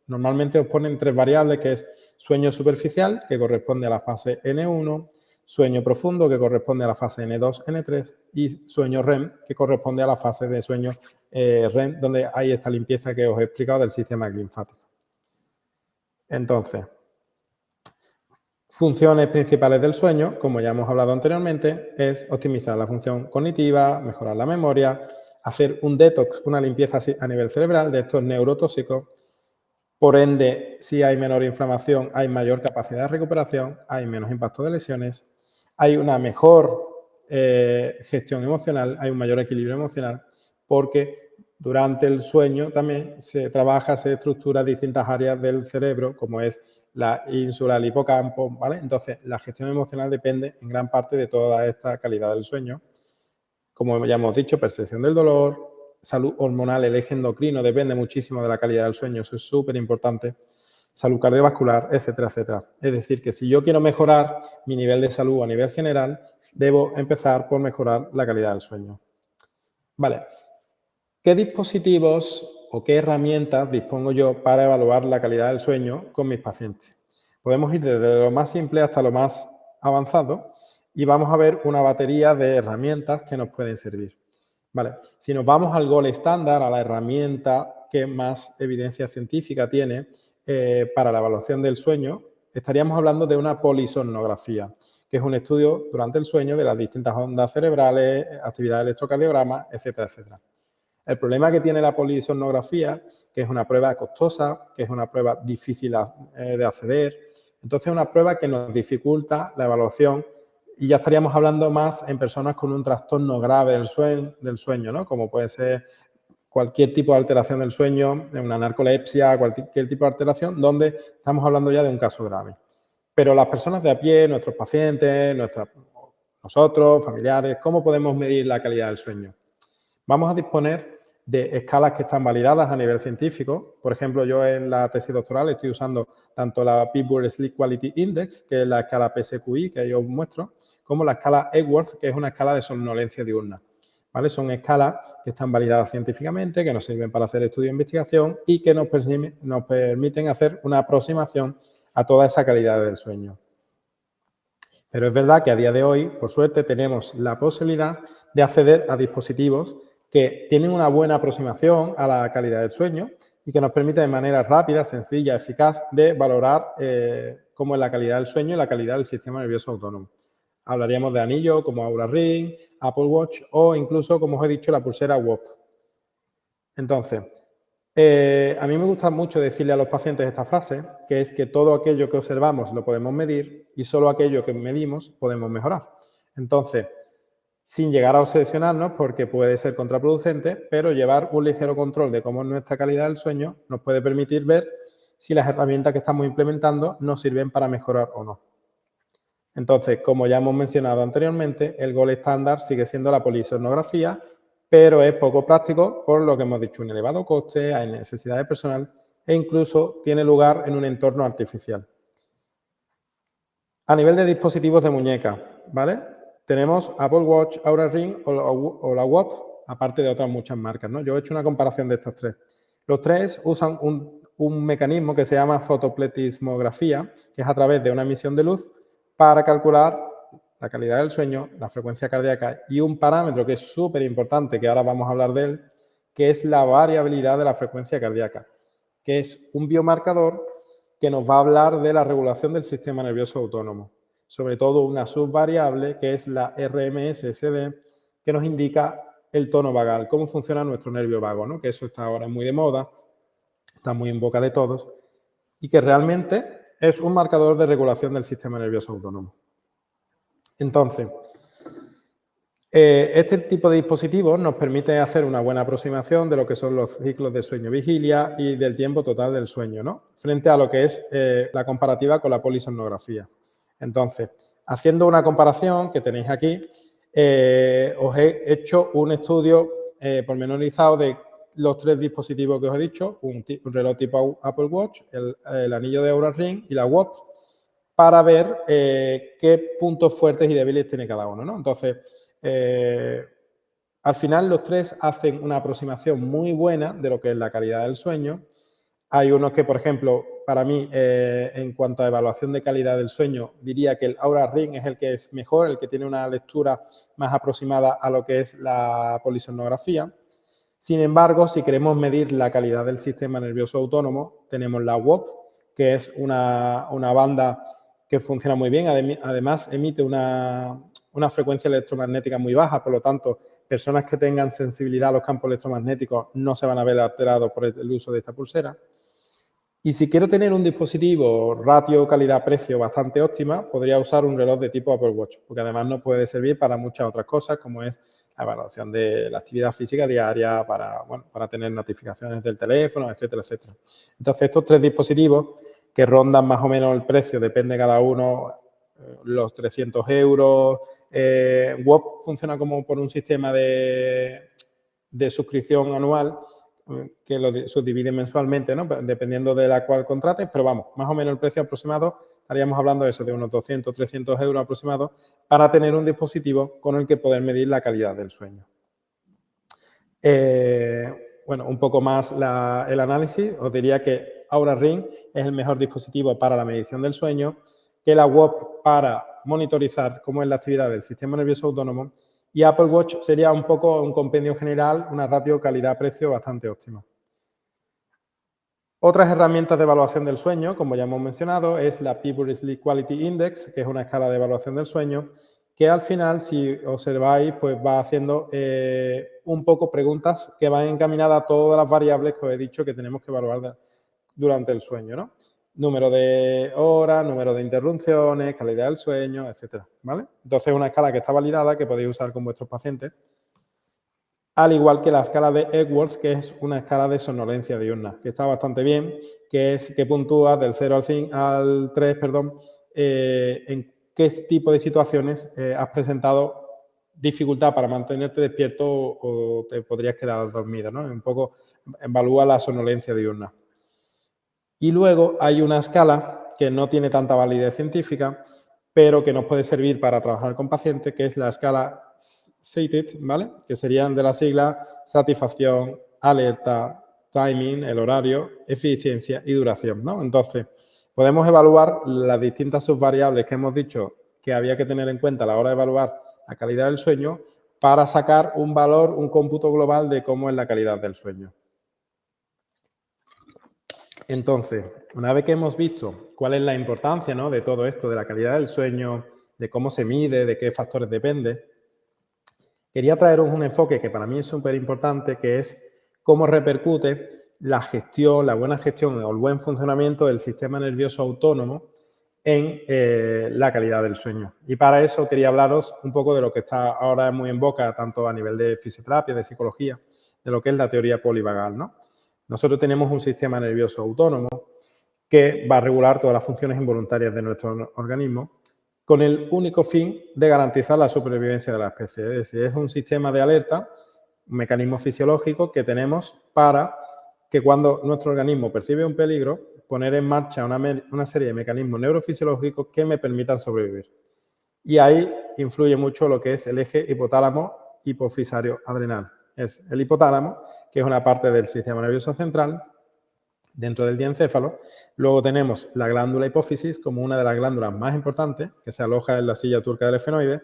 Normalmente os ponen 3 variables, que es sueño superficial, que corresponde a la fase N1, sueño profundo, que corresponde a la fase N2, N3, y sueño REM, que corresponde a la fase de sueño REM, donde hay esta limpieza que os he explicado del sistema linfático. Entonces, funciones principales del sueño, como ya hemos hablado anteriormente, es optimizar la función cognitiva, mejorar la memoria, hacer un detox, una limpieza a nivel cerebral de estos neurotóxicos. Por ende, si hay menor inflamación, hay mayor capacidad de recuperación, hay menos impacto de lesiones, hay una mejor gestión emocional, hay un mayor equilibrio emocional, porque durante el sueño también se trabaja, se estructura distintas áreas del cerebro, como es la ínsula, el hipocampo, ¿vale? Entonces, la gestión emocional depende en gran parte de toda esta calidad del sueño. Como ya hemos dicho, percepción del dolor, salud hormonal, el eje endocrino depende muchísimo de la calidad del sueño, eso es súper importante. Salud cardiovascular, etcétera, etcétera. Es decir, que si yo quiero mejorar mi nivel de salud a nivel general, debo empezar por mejorar la calidad del sueño. Vale. ¿Qué dispositivos o qué herramientas dispongo yo para evaluar la calidad del sueño con mis pacientes? Podemos ir desde lo más simple hasta lo más avanzado y vamos a ver una batería de herramientas que nos pueden servir. Vale. Si nos vamos al gold estándar, a la herramienta que más evidencia científica tiene para la evaluación del sueño, estaríamos hablando de una polisomnografía, que es un estudio durante el sueño de las distintas ondas cerebrales, actividad de electrocardiograma, etcétera, etcétera. El problema que tiene la polisomnografía, que es una prueba costosa, que es una prueba difícil de acceder, entonces es una prueba que nos dificulta la evaluación y ya estaríamos hablando más en personas con un trastorno grave del sueño, ¿no? Como puede ser cualquier tipo de alteración del sueño, una narcolepsia, cualquier tipo de alteración, donde estamos hablando ya de un caso grave. Pero las personas de a pie, nuestros pacientes, nosotros, familiares, ¿cómo podemos medir la calidad del sueño? Vamos a disponer de escalas que están validadas a nivel científico. Por ejemplo, yo en la tesis doctoral estoy usando tanto la Pittsburgh Sleep Quality Index, que es la escala PSQI que yo os muestro, como la escala Epworth, que es una escala de somnolencia diurna. ¿Vale? Son escalas que están validadas científicamente, que nos sirven para hacer estudios de investigación y que nos permiten hacer una aproximación a toda esa calidad del sueño. Pero es verdad que a día de hoy, por suerte, tenemos la posibilidad de acceder a dispositivos que tienen una buena aproximación a la calidad del sueño y que nos permite de manera rápida, sencilla, eficaz, de valorar cómo es la calidad del sueño y la calidad del sistema nervioso autónomo. Hablaríamos de anillo como Oura Ring, Apple Watch o incluso, como os he dicho, la pulsera WOP. Entonces, a mí me gusta mucho decirle a los pacientes esta frase, que es que todo aquello que observamos lo podemos medir y solo aquello que medimos podemos mejorar. Entonces, sin llegar a obsesionarnos, porque puede ser contraproducente, pero llevar un ligero control de cómo es nuestra calidad del sueño nos puede permitir ver si las herramientas que estamos implementando nos sirven para mejorar o no. Entonces, como ya hemos mencionado anteriormente, el gold estándar sigue siendo la polisomnografía, pero es poco práctico por lo que hemos dicho, un elevado coste, hay necesidad de personal e incluso tiene lugar en un entorno artificial. A nivel de dispositivos de muñeca, ¿vale? Tenemos Apple Watch, Oura Ring o la WOP, aparte de otras muchas marcas, ¿no? Yo he hecho una comparación de estas tres. Los tres usan un mecanismo que se llama fotopletismografía, que es a través de una emisión de luz para calcular la calidad del sueño, la frecuencia cardíaca y un parámetro que es súper importante, que ahora vamos a hablar de él, que es la variabilidad de la frecuencia cardíaca, que es un biomarcador que nos va a hablar de la regulación del sistema nervioso autónomo, sobre todo una subvariable que es la RMS-SD, que nos indica el tono vagal, cómo funciona nuestro nervio vago, ¿no? Que eso está ahora muy de moda, está muy en boca de todos, y que realmente es un marcador de regulación del sistema nervioso autónomo. Entonces, este tipo de dispositivos nos permite hacer una buena aproximación de lo que son los ciclos de sueño-vigilia y del tiempo total del sueño, ¿no? Frente a lo que es la comparativa con la polisomnografía. Entonces, haciendo una comparación que tenéis aquí, os he hecho un estudio pormenorizado de los tres dispositivos que os he dicho, un reloj tipo Apple Watch, el anillo de Oura Ring y la Watch, para ver qué puntos fuertes y débiles tiene cada uno, ¿no? Entonces, al final los tres hacen una aproximación muy buena de lo que es la calidad del sueño. Hay unos que, por ejemplo, para mí, en cuanto a evaluación de calidad del sueño, diría que el Oura Ring es el que es mejor, el que tiene una lectura más aproximada a lo que es la polisomnografía. Sin embargo, si queremos medir la calidad del sistema nervioso autónomo, tenemos la WOP, que es una banda que funciona muy bien. Además, emite una frecuencia electromagnética muy baja, por lo tanto, personas que tengan sensibilidad a los campos electromagnéticos no se van a ver alterados por el uso de esta pulsera. Y si quiero tener un dispositivo ratio calidad-precio bastante óptima, podría usar un reloj de tipo Apple Watch, porque además nos puede servir para muchas otras cosas, como es la evaluación de la actividad física diaria, para tener notificaciones del teléfono, etcétera, etcétera. Entonces, estos tres dispositivos que rondan más o menos el precio, depende cada uno, los 300 euros. WOP funciona como por un sistema de suscripción anual que lo subdivide mensualmente, ¿no? Dependiendo de la cual contrates, pero vamos, más o menos el precio aproximado, estaríamos hablando de eso, de unos 200, 300 euros aproximados, para tener un dispositivo con el que poder medir la calidad del sueño. Bueno, un poco más el análisis, os diría que Oura Ring es el mejor dispositivo para la medición del sueño, que la WOP para monitorizar cómo es la actividad del sistema nervioso autónomo, y Apple Watch sería un poco un compendio general, una ratio calidad-precio bastante óptima. Otras herramientas de evaluación del sueño, como ya hemos mencionado, es la Peabody Sleep Quality Index, que es una escala de evaluación del sueño, que al final, si observáis, pues va haciendo un poco preguntas que van encaminadas a todas las variables que os he dicho que tenemos que evaluar durante el sueño, ¿no? Número de horas, número de interrupciones, calidad del sueño, etcétera, ¿vale? Entonces, es una escala que está validada, que podéis usar con vuestros pacientes, al igual que la escala de Epworth, que es una escala de somnolencia diurna, que está bastante bien, que puntúa del 0 al 3, en qué tipo de situaciones has presentado dificultad para mantenerte despierto o te podrías quedar dormido, ¿no? Un poco evalúa la somnolencia diurna. Y luego hay una escala que no tiene tanta validez científica, pero que nos puede servir para trabajar con pacientes, que es la escala SATIT, ¿vale? Que serían de la sigla satisfacción, alerta, timing, el horario, eficiencia y duración, ¿no? Entonces, podemos evaluar las distintas subvariables que hemos dicho que había que tener en cuenta a la hora de evaluar la calidad del sueño para sacar un valor, un cómputo global de cómo es la calidad del sueño. Entonces, una vez que hemos visto cuál es la importancia, ¿no?, de todo esto, de la calidad del sueño, de cómo se mide, de qué factores depende, quería traeros un enfoque que para mí es súper importante, que es cómo repercute la gestión, la buena gestión o el buen funcionamiento del sistema nervioso autónomo en la calidad del sueño. Y para eso quería hablaros un poco de lo que está ahora muy en boca, tanto a nivel de fisioterapia, de psicología, de lo que es la teoría polivagal, ¿no? Nosotros tenemos un sistema nervioso autónomo que va a regular todas las funciones involuntarias de nuestro organismo con el único fin de garantizar la supervivencia de la especie. Es decir, es un sistema de alerta, un mecanismo fisiológico que tenemos para que cuando nuestro organismo percibe un peligro, poner en marcha una serie de mecanismos neurofisiológicos que me permitan sobrevivir. Y ahí influye mucho lo que es el eje hipotálamo hipofisario adrenal, es el hipotálamo, que es una parte del sistema nervioso central, dentro del diencéfalo. Luego tenemos la glándula hipófisis como una de las glándulas más importantes, que se aloja en la silla turca del efenoide,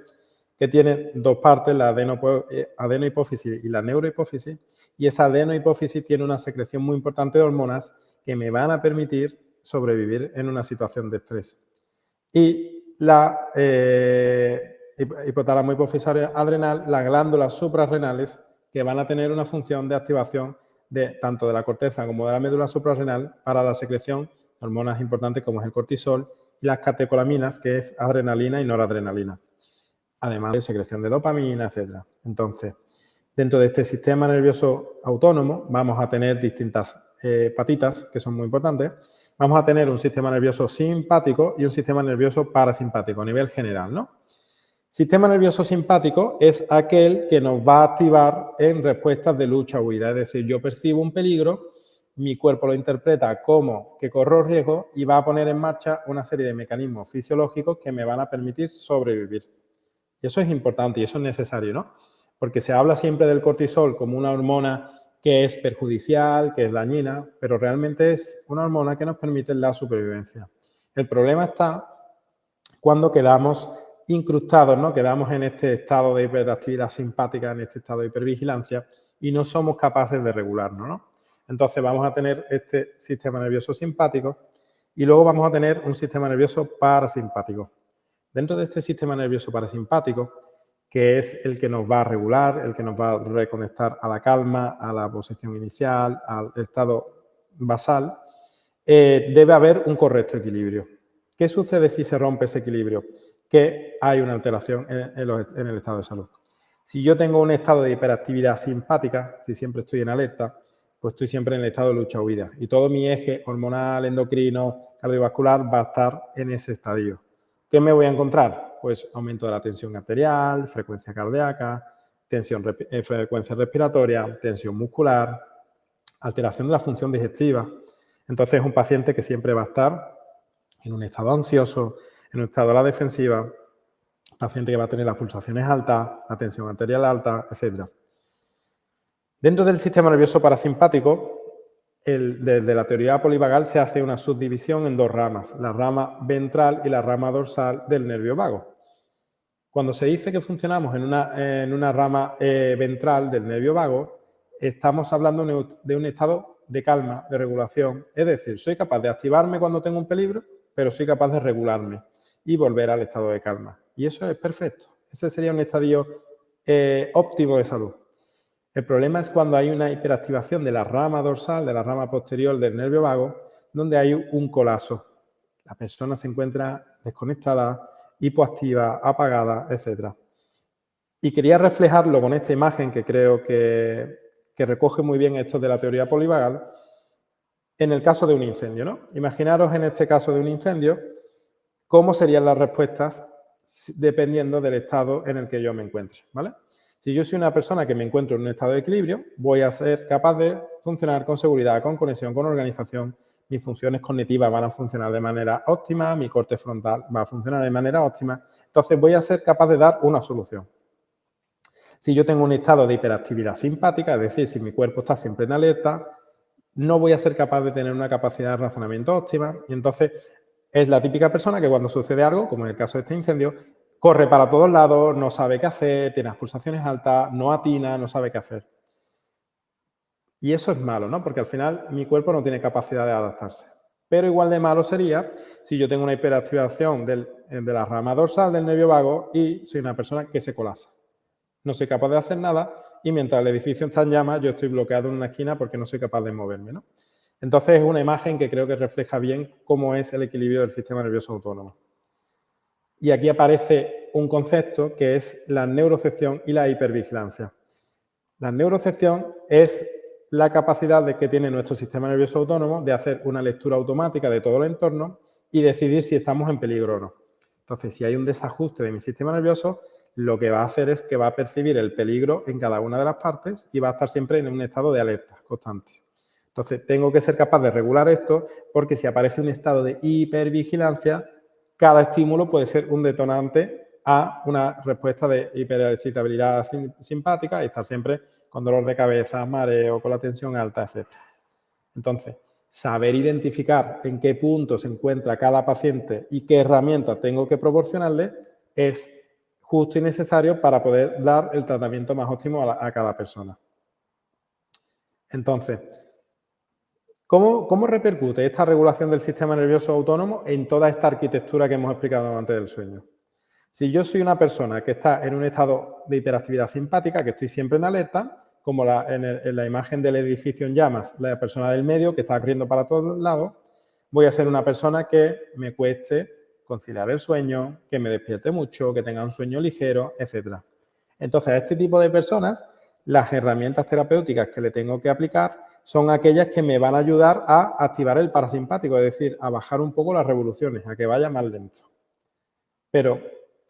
que tiene dos partes, la adenohipófisis y la neurohipófisis, y esa adenohipófisis tiene una secreción muy importante de hormonas que me van a permitir sobrevivir en una situación de estrés. Y la hipotálamo hipofisario adrenal, las glándulas suprarrenales, que van a tener una función de activación tanto de la corteza como de la médula suprarrenal para la secreción de hormonas importantes como es el cortisol y las catecolaminas, que es adrenalina y noradrenalina, además de secreción de dopamina, etc. Entonces, dentro de este sistema nervioso autónomo vamos a tener distintas patitas que son muy importantes. Vamos a tener un sistema nervioso simpático y un sistema nervioso parasimpático a nivel general, ¿no? Sistema nervioso simpático es aquel que nos va a activar en respuestas de lucha o huida. Es decir, yo percibo un peligro, mi cuerpo lo interpreta como que corro riesgo y va a poner en marcha una serie de mecanismos fisiológicos que me van a permitir sobrevivir. Y eso es importante y eso es necesario, ¿no? Porque se habla siempre del cortisol como una hormona que es perjudicial, que es dañina, pero realmente es una hormona que nos permite la supervivencia. El problema está cuando quedamos incrustados, ¿no? Quedamos en este estado de hiperactividad simpática, en este estado de hipervigilancia y no somos capaces de regularnos, ¿no? Entonces vamos a tener este sistema nervioso simpático y luego vamos a tener un sistema nervioso parasimpático. Dentro de este sistema nervioso parasimpático, que es el que nos va a regular, el que nos va a reconectar a la calma, a la posición inicial, al estado basal, debe haber un correcto equilibrio. ¿Qué sucede si se rompe ese equilibrio? Que hay una alteración en el estado de salud. Si yo tengo un estado de hiperactividad simpática, si siempre estoy en alerta, pues estoy siempre en el estado de lucha-huida. Y todo mi eje hormonal, endocrino, cardiovascular va a estar en ese estadio. ¿Qué me voy a encontrar? Pues aumento de la tensión arterial, frecuencia cardíaca, frecuencia respiratoria, tensión muscular, alteración de la función digestiva. Entonces es un paciente que siempre va a estar en un estado ansioso, en un estado a la defensiva, paciente que va a tener las pulsaciones altas, la tensión arterial alta, etc. Dentro del sistema nervioso parasimpático, desde la teoría polivagal se hace una subdivisión en dos ramas, la rama ventral y la rama dorsal del nervio vago. Cuando se dice que funcionamos en una rama ventral del nervio vago, estamos hablando de un estado de calma, de regulación. Es decir, soy capaz de activarme cuando tengo un peligro, pero soy capaz de regularme y volver al estado de calma. Y eso es perfecto. Ese sería un estadio óptimo de salud. El problema es cuando hay una hiperactivación de la rama dorsal, de la rama posterior del nervio vago, donde hay un colapso. La persona se encuentra desconectada, hipoactiva, apagada, etc. Y quería reflejarlo con esta imagen que creo que recoge muy bien esto de la teoría polivagal en el caso de un incendio, ¿no? Imaginaros en este caso de un incendio cómo serían las respuestas dependiendo del estado en el que yo me encuentre, ¿vale? Si yo soy una persona que me encuentro en un estado de equilibrio, voy a ser capaz de funcionar con seguridad, con conexión, con organización. Mis funciones cognitivas van a funcionar de manera óptima, mi corte frontal va a funcionar de manera óptima. Entonces, voy a ser capaz de dar una solución. Si yo tengo un estado de hiperactividad simpática, es decir, si mi cuerpo está siempre en alerta, no voy a ser capaz de tener una capacidad de razonamiento óptima y entonces es la típica persona que cuando sucede algo, como en el caso de este incendio, corre para todos lados, no sabe qué hacer, tiene las pulsaciones altas, no atina, no sabe qué hacer. Y eso es malo, ¿no? Porque al final mi cuerpo no tiene capacidad de adaptarse. Pero igual de malo sería si yo tengo una hiperactivación de la rama dorsal del nervio vago y soy una persona que se colapsa. No soy capaz de hacer nada y mientras el edificio está en llamas yo estoy bloqueado en una esquina porque no soy capaz de moverme, ¿no? Entonces es una imagen que creo que refleja bien cómo es el equilibrio del sistema nervioso autónomo. Y aquí aparece un concepto que es la neurocepción y la hipervigilancia. La neurocepción es la capacidad que tiene nuestro sistema nervioso autónomo de hacer una lectura automática de todo el entorno y decidir si estamos en peligro o no. Entonces, si hay un desajuste de mi sistema nervioso, lo que va a hacer es que va a percibir el peligro en cada una de las partes y va a estar siempre en un estado de alerta constante. Entonces, tengo que ser capaz de regular esto porque si aparece un estado de hipervigilancia, cada estímulo puede ser un detonante a una respuesta de hiperexcitabilidad simpática y estar siempre con dolor de cabeza, mareo, con la tensión alta, etc. Entonces, saber identificar en qué punto se encuentra cada paciente y qué herramientas tengo que proporcionarle es justo y necesario para poder dar el tratamiento más óptimo a cada persona. Entonces, ¿cómo repercute esta regulación del sistema nervioso autónomo en toda esta arquitectura que hemos explicado antes del sueño? Si yo soy una persona que está en un estado de hiperactividad simpática, que estoy siempre en alerta, como en la imagen del edificio en llamas, la persona del medio que está corriendo para todos lados, voy a ser una persona que me cueste conciliar el sueño, que me despierte mucho, que tenga un sueño ligero, etc. Entonces, a este tipo de personas, las herramientas terapéuticas que le tengo que aplicar son aquellas que me van a ayudar a activar el parasimpático, es decir, a bajar un poco las revoluciones, a que vaya más lento. Pero,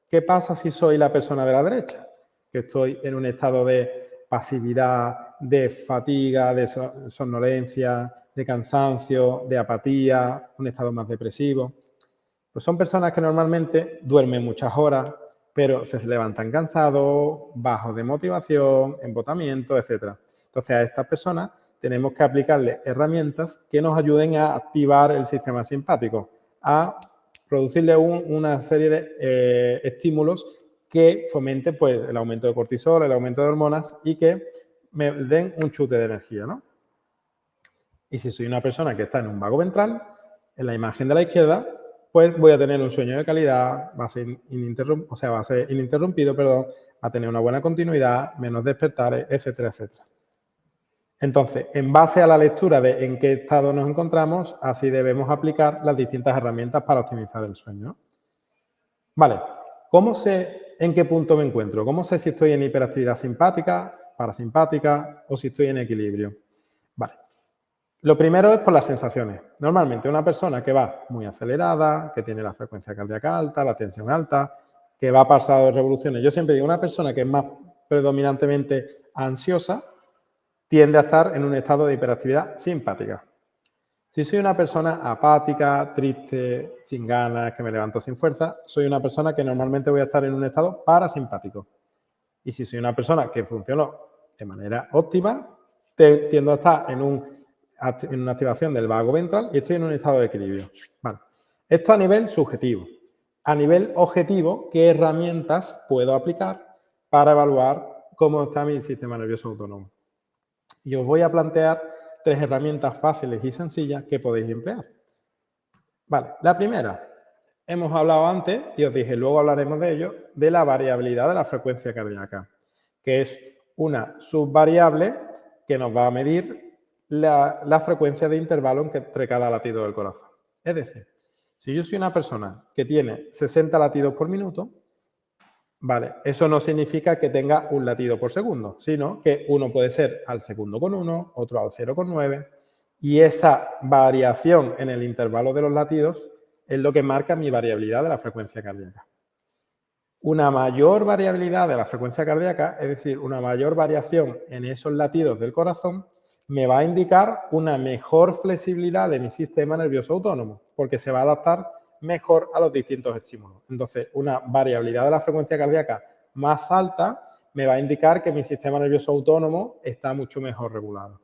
¿qué pasa si soy la persona de la derecha? Que estoy en un estado de pasividad, de fatiga, de somnolencia, de cansancio, de apatía, un estado más depresivo. Pues son personas que normalmente duermen muchas horas, pero se levantan cansados, bajos de motivación, embotamiento, etc. Entonces, a estas personas tenemos que aplicarles herramientas que nos ayuden a activar el sistema simpático, a producirle una serie de estímulos que fomenten pues, el aumento de cortisol, el aumento de hormonas y que me den un chute de energía, ¿no? Y si soy una persona que está en un vago ventral, en la imagen de la izquierda, pues voy a tener un sueño de calidad, va a ser ininterrumpido, va a tener una buena continuidad, menos despertares, etcétera, etcétera. Entonces, en base a la lectura de en qué estado nos encontramos, así debemos aplicar las distintas herramientas para optimizar el sueño. Vale, ¿cómo sé en qué punto me encuentro? ¿Cómo sé si estoy en hiperactividad simpática, parasimpática o si estoy en equilibrio? Vale, lo primero es por las sensaciones. Normalmente una persona que va muy acelerada, que tiene la frecuencia cardíaca alta, la tensión alta, que va pasado de revoluciones. Yo siempre digo, una persona que es más predominantemente ansiosa, tiende a estar en un estado de hiperactividad simpática. Si soy una persona apática, triste, sin ganas, que me levanto sin fuerza, soy una persona que normalmente voy a estar en un estado parasimpático. Y si soy una persona que funcionó de manera óptima, tiendo a estar en una activación del vago ventral y estoy en un estado de equilibrio. Vale. Esto a nivel subjetivo. A nivel objetivo, ¿qué herramientas puedo aplicar para evaluar cómo está mi sistema nervioso autónomo? Y os voy a plantear 3 herramientas fáciles y sencillas que podéis emplear. Vale, la primera, hemos hablado antes, y os dije, luego hablaremos de ello, de la variabilidad de la frecuencia cardíaca, que es una subvariable que nos va a medir la frecuencia de intervalo entre cada latido del corazón. Es decir, si yo soy una persona que tiene 60 latidos por minuto, vale, eso no significa que tenga un latido por segundo, sino que uno puede ser al segundo con 1, otro al 0,9, y esa variación en el intervalo de los latidos es lo que marca mi variabilidad de la frecuencia cardíaca. Una mayor variabilidad de la frecuencia cardíaca, es decir, una mayor variación en esos latidos del corazón, me va a indicar una mejor flexibilidad de mi sistema nervioso autónomo, porque se va a adaptar mejor a los distintos estímulos. Entonces, una variabilidad de la frecuencia cardíaca más alta me va a indicar que mi sistema nervioso autónomo está mucho mejor regulado.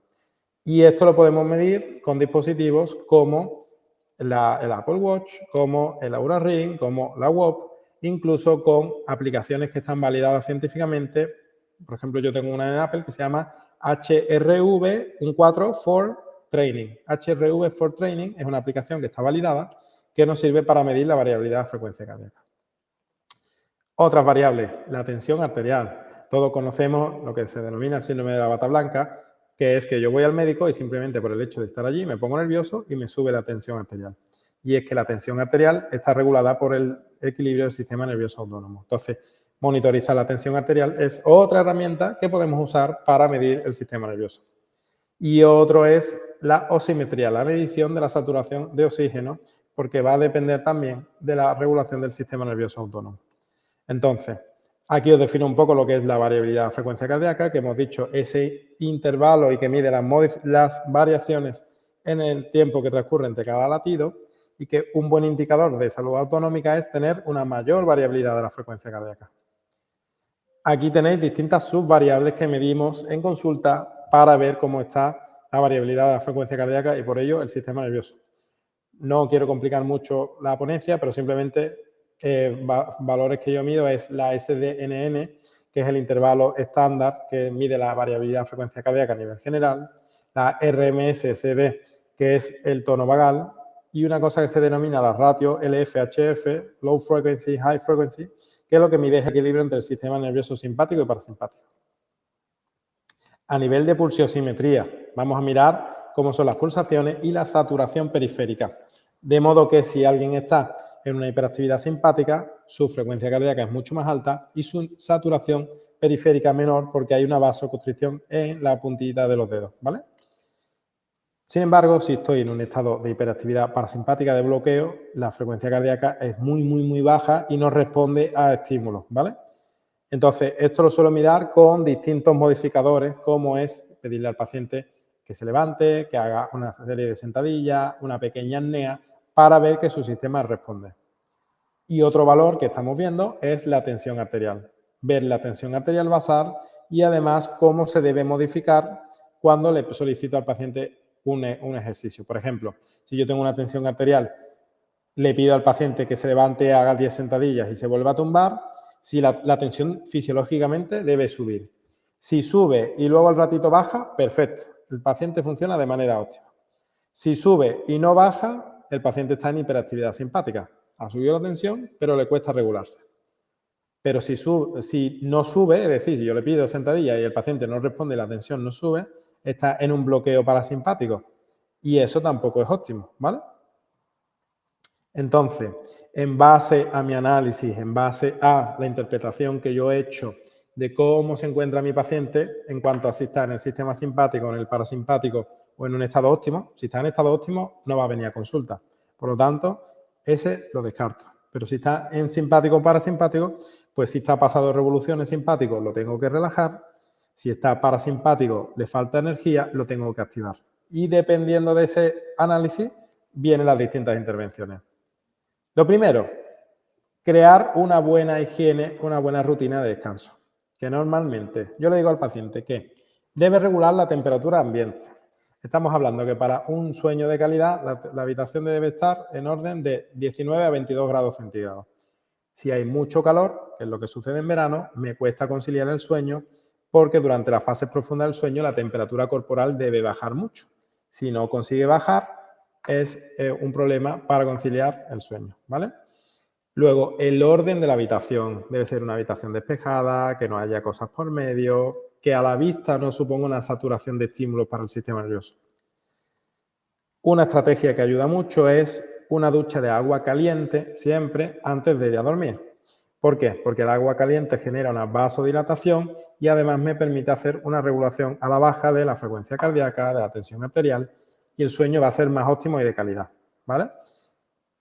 Y esto lo podemos medir con dispositivos como el Apple Watch, como el Oura Ring, como la WOP, incluso con aplicaciones que están validadas científicamente. Por ejemplo, yo tengo una en Apple que se llama HRV14 for Training. HRV for Training es una aplicación que está validada que nos sirve para medir la variabilidad de frecuencia cardíaca. Otras variables, la tensión arterial. Todos conocemos lo que se denomina el síndrome de la bata blanca, que es que yo voy al médico y simplemente por el hecho de estar allí me pongo nervioso y me sube la tensión arterial. Y es que la tensión arterial está regulada por el equilibrio del sistema nervioso autónomo. Entonces, monitorizar la tensión arterial es otra herramienta que podemos usar para medir el sistema nervioso. Y otro es la osimetría, la medición de la saturación de oxígeno, porque va a depender también de la regulación del sistema nervioso autónomo. Entonces, aquí os defino un poco lo que es la variabilidad de frecuencia cardíaca, que hemos dicho ese intervalo y que mide las variaciones en el tiempo que transcurre entre cada latido, y que un buen indicador de salud autonómica es tener una mayor variabilidad de la frecuencia cardíaca. Aquí tenéis distintas subvariables que medimos en consulta para ver cómo está la variabilidad de la frecuencia cardíaca y por ello el sistema nervioso. No quiero complicar mucho la ponencia, pero simplemente valores que yo mido es la SDNN, que es el intervalo estándar que mide la variabilidad de frecuencia cardíaca a nivel general, la RMS-SD, que es el tono vagal, y una cosa que se denomina la ratio LF-HF, Low Frequency, High Frequency, que es lo que mide el equilibrio entre el sistema nervioso simpático y parasimpático. A nivel de pulsiosimetría, vamos a mirar cómo son las pulsaciones y la saturación periférica. De modo que si alguien está en una hiperactividad simpática, su frecuencia cardíaca es mucho más alta y su saturación periférica menor porque hay una vasoconstricción en la puntita de los dedos, ¿vale? Sin embargo, si estoy en un estado de hiperactividad parasimpática de bloqueo, la frecuencia cardíaca es muy baja y no responde a estímulos, ¿vale? Entonces, esto lo suelo mirar con distintos modificadores, como es pedirle al paciente que se levante, que haga una serie de sentadillas, una pequeña apnea, para ver que su sistema responde. Y otro valor que estamos viendo es la tensión arterial. Ver la tensión arterial basal y además cómo se debe modificar cuando le solicito al paciente un ejercicio. Por ejemplo, si yo tengo una tensión arterial, le pido al paciente que se levante, haga 10 sentadillas y se vuelva a tumbar. Si la tensión fisiológicamente debe subir. Si sube y luego al ratito baja, perfecto. El paciente funciona de manera óptima. Si sube y no baja, el paciente está en hiperactividad simpática. Ha subido la tensión, pero le cuesta regularse. Pero si no sube, es decir, si yo le pido sentadilla y el paciente no responde y la tensión no sube, está en un bloqueo parasimpático. Y eso tampoco es óptimo, ¿vale? Entonces, en base a mi análisis, en base a la interpretación que yo he hecho de cómo se encuentra mi paciente en cuanto a si está en el sistema simpático, en el parasimpático o en un estado óptimo, si está en estado óptimo no va a venir a consulta. Por lo tanto, ese lo descarto. Pero si está en simpático o parasimpático, pues si está pasado de revoluciones simpático, lo tengo que relajar. Si está parasimpático, le falta energía, lo tengo que activar. Y dependiendo de ese análisis, vienen las distintas intervenciones. Lo primero, crear una buena higiene, una buena rutina de descanso. Que normalmente, yo le digo al paciente que debe regular la temperatura ambiente. Estamos hablando que para un sueño de calidad, la habitación debe estar en orden de 19 a 22 grados centígrados. Si hay mucho calor, que es lo que sucede en verano, me cuesta conciliar el sueño porque durante las fases profundas del sueño la temperatura corporal debe bajar mucho. Si no consigue bajar, es un problema para conciliar el sueño, ¿vale? Luego, el orden de la habitación. Debe ser una habitación despejada, que no haya cosas por medio, que a la vista no suponga una saturación de estímulos para el sistema nervioso. Una estrategia que ayuda mucho es una ducha de agua caliente siempre antes de ir a dormir. ¿Por qué? Porque el agua caliente genera una vasodilatación y además me permite hacer una regulación a la baja de la frecuencia cardíaca, de la tensión arterial, y el sueño va a ser más óptimo y de calidad, ¿vale?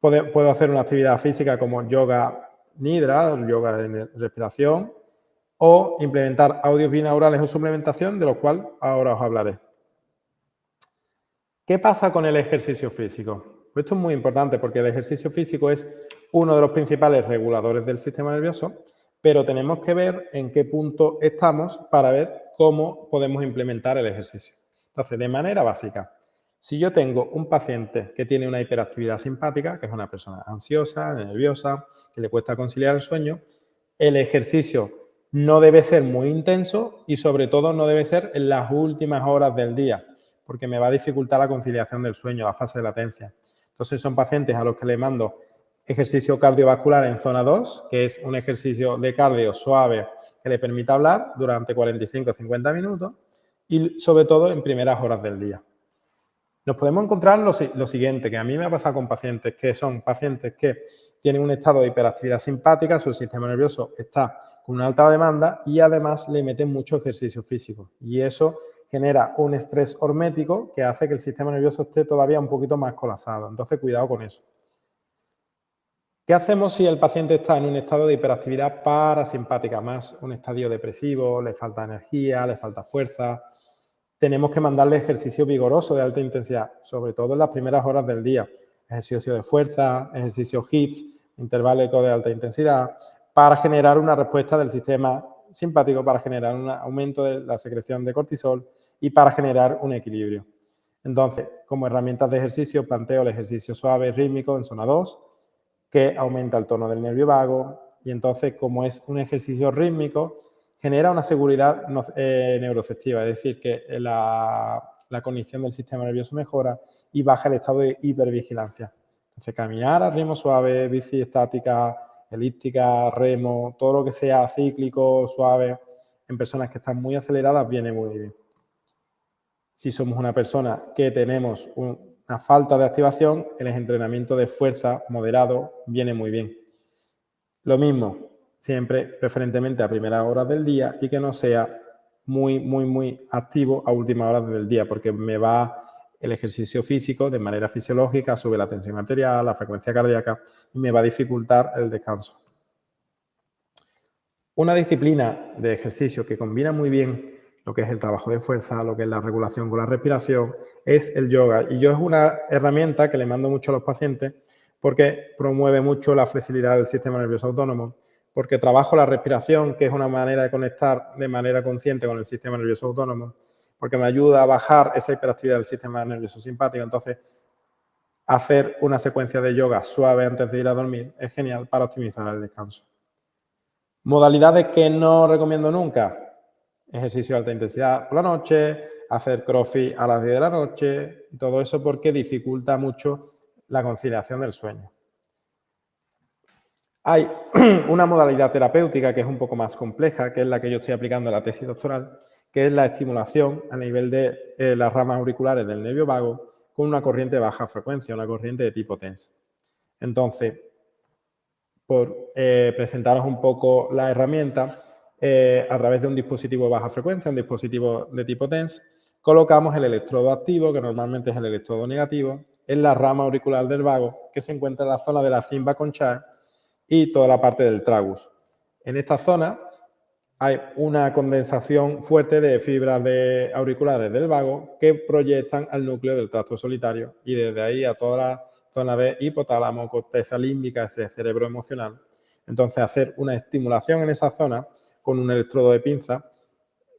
Puedo hacer una actividad física como yoga nidra, o yoga de respiración, o implementar audios binaurales o suplementación, de los cuales ahora os hablaré. ¿Qué pasa con el ejercicio físico? Pues esto es muy importante porque el ejercicio físico es uno de los principales reguladores del sistema nervioso, pero tenemos que ver en qué punto estamos para ver cómo podemos implementar el ejercicio. Entonces, de manera básica, si yo tengo un paciente que tiene una hiperactividad simpática, que es una persona ansiosa, nerviosa, que le cuesta conciliar el sueño, el ejercicio no debe ser muy intenso y sobre todo no debe ser en las últimas horas del día, porque me va a dificultar la conciliación del sueño, la fase de latencia. Entonces son pacientes a los que le mando ejercicio cardiovascular en zona 2, que es un ejercicio de cardio suave que le permita hablar durante 45 o 50 minutos y sobre todo en primeras horas del día. Nos podemos encontrar lo siguiente, que a mí me ha pasado con pacientes que son pacientes que tienen un estado de hiperactividad simpática, su sistema nervioso está con una alta demanda y además le meten mucho ejercicio físico. Y eso genera un estrés hormético que hace que el sistema nervioso esté todavía un poquito más colapsado. Entonces, cuidado con eso. ¿Qué hacemos si el paciente está en un estado de hiperactividad parasimpática, más un estadio depresivo, le falta energía, le falta fuerza? Tenemos que mandarle ejercicio vigoroso de alta intensidad, sobre todo en las primeras horas del día. Ejercicio de fuerza, ejercicio HIIT, intervalos de alta intensidad, para generar una respuesta del sistema simpático para generar un aumento de la secreción de cortisol y para generar un equilibrio. Entonces, como herramientas de ejercicio, planteo el ejercicio suave rítmico en zona 2, que aumenta el tono del nervio vago, y entonces, como es un ejercicio rítmico, genera una seguridad neuroafectiva, es decir, que la cognición del sistema nervioso mejora y baja el estado de hipervigilancia. Entonces, caminar a ritmo suave, bici estática, elíptica, remo, todo lo que sea cíclico, suave, en personas que están muy aceleradas, viene muy bien. Si somos una persona que tenemos una falta de activación, el entrenamiento de fuerza moderado viene muy bien. Lo mismo, siempre preferentemente a primeras horas del día y que no sea muy activo a últimas horas del día, porque me va el ejercicio físico de manera fisiológica, sube la tensión arterial, la frecuencia cardíaca y me va a dificultar el descanso. Una disciplina de ejercicio que combina muy bien lo que es el trabajo de fuerza, lo que es la regulación con la respiración, es el yoga. Y yo es una herramienta que le mando mucho a los pacientes porque promueve mucho la flexibilidad del sistema nervioso autónomo, porque trabajo la respiración, que es una manera de conectar de manera consciente con el sistema nervioso autónomo, porque me ayuda a bajar esa hiperactividad del sistema nervioso simpático. Entonces, hacer una secuencia de yoga suave antes de ir a dormir es genial para optimizar el descanso. Modalidades que no recomiendo nunca: ejercicio de alta intensidad por la noche, hacer crossfit a las 10 de la noche, y todo eso porque dificulta mucho la conciliación del sueño. Hay una modalidad terapéutica que es un poco más compleja, que es la que yo estoy aplicando en la tesis doctoral, que es la estimulación a nivel de las ramas auriculares del nervio vago con una corriente de baja frecuencia, una corriente de tipo TENS. Entonces, por presentaros un poco la herramienta, a través de un dispositivo de baja frecuencia, un dispositivo de tipo TENS, colocamos el electrodo activo, que normalmente es el electrodo negativo, en la rama auricular del vago, que se encuentra en la zona de la cimba conchae y toda la parte del tragus. En esta zona hay una condensación fuerte de fibras auriculares del vago que proyectan al núcleo del tracto solitario y desde ahí a toda la zona de hipotálamo, corteza límbica, ese cerebro emocional. Entonces, hacer una estimulación en esa zona con un electrodo de pinza,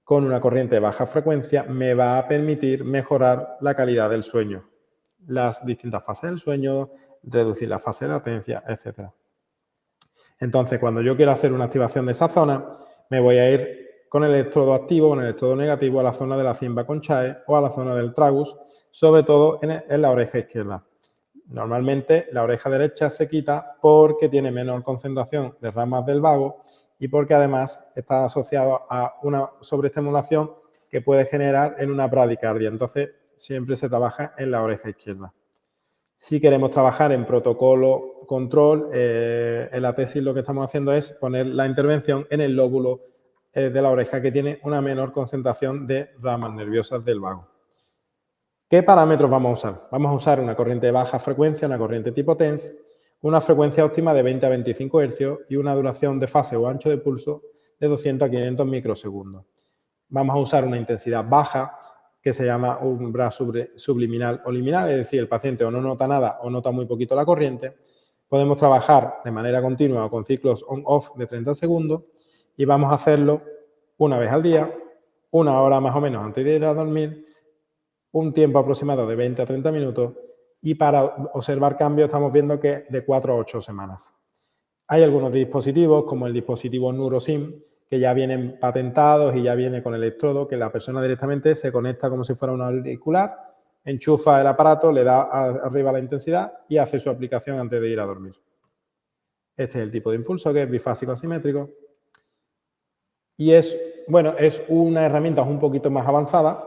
con una corriente de baja frecuencia, me va a permitir mejorar la calidad del sueño, las distintas fases del sueño, reducir la fase de latencia, etc. Entonces, cuando yo quiero hacer una activación de esa zona, me voy a ir con el electrodo activo, con el electrodo negativo a la zona de la cimba conchae o a la zona del tragus, sobre todo en la oreja izquierda. Normalmente la oreja derecha se quita porque tiene menor concentración de ramas del vago y porque además está asociado a una sobreestimulación que puede generar en una bradicardia. Entonces, siempre se trabaja en la oreja izquierda. Si queremos trabajar en protocolo control, en la tesis lo que estamos haciendo es poner la intervención en el lóbulo de la oreja que tiene una menor concentración de ramas nerviosas del vago. ¿Qué parámetros vamos a usar? Vamos a usar una corriente de baja frecuencia, una corriente tipo TENS, una frecuencia óptima de 20 a 25 Hz y una duración de fase o ancho de pulso de 200 a 500 microsegundos. Vamos a usar una intensidad baja, que se llama umbral subliminal o liminal, es decir, el paciente o no nota nada o nota muy poquito la corriente. Podemos trabajar de manera continua o con ciclos on-off de 30 segundos y vamos a hacerlo una vez al día, una hora más o menos antes de ir a dormir, un tiempo aproximado de 20 a 30 minutos y para observar cambios estamos viendo que de 4 a 8 semanas. Hay algunos dispositivos como el dispositivo NeuroSim que ya vienen patentados y ya viene con el electrodo que la persona directamente se conecta como si fuera un auricular, enchufa el aparato, le da arriba la intensidad y hace su aplicación antes de ir a dormir. Este es el tipo de impulso que es bifásico asimétrico y es una herramienta un poquito más avanzada.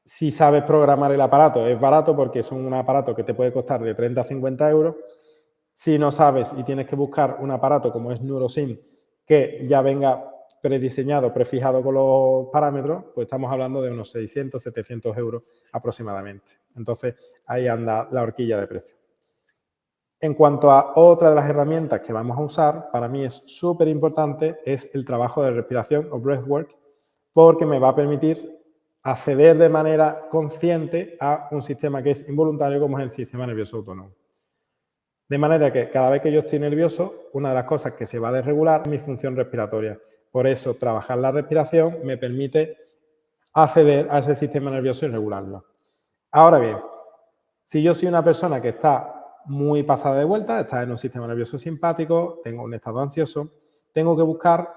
Si sabes programar el aparato, es barato porque es un aparato que te puede costar de 30 a 50 euros. Si no sabes y tienes que buscar un aparato como es NeuroSim, que ya venga prediseñado, prefijado con los parámetros, pues estamos hablando de unos 600, 700 euros aproximadamente. Entonces, ahí anda la horquilla de precio. En cuanto a otra de las herramientas que vamos a usar, para mí es súper importante, es el trabajo de respiración o breathwork, porque me va a permitir acceder de manera consciente a un sistema que es involuntario como es el sistema nervioso autónomo. De manera que cada vez que yo estoy nervioso, una de las cosas que se va a desregular es mi función respiratoria. Por eso, trabajar la respiración me permite acceder a ese sistema nervioso y regularlo. Ahora bien, si yo soy una persona que está muy pasada de vuelta, está en un sistema nervioso simpático, tengo un estado ansioso, tengo que buscar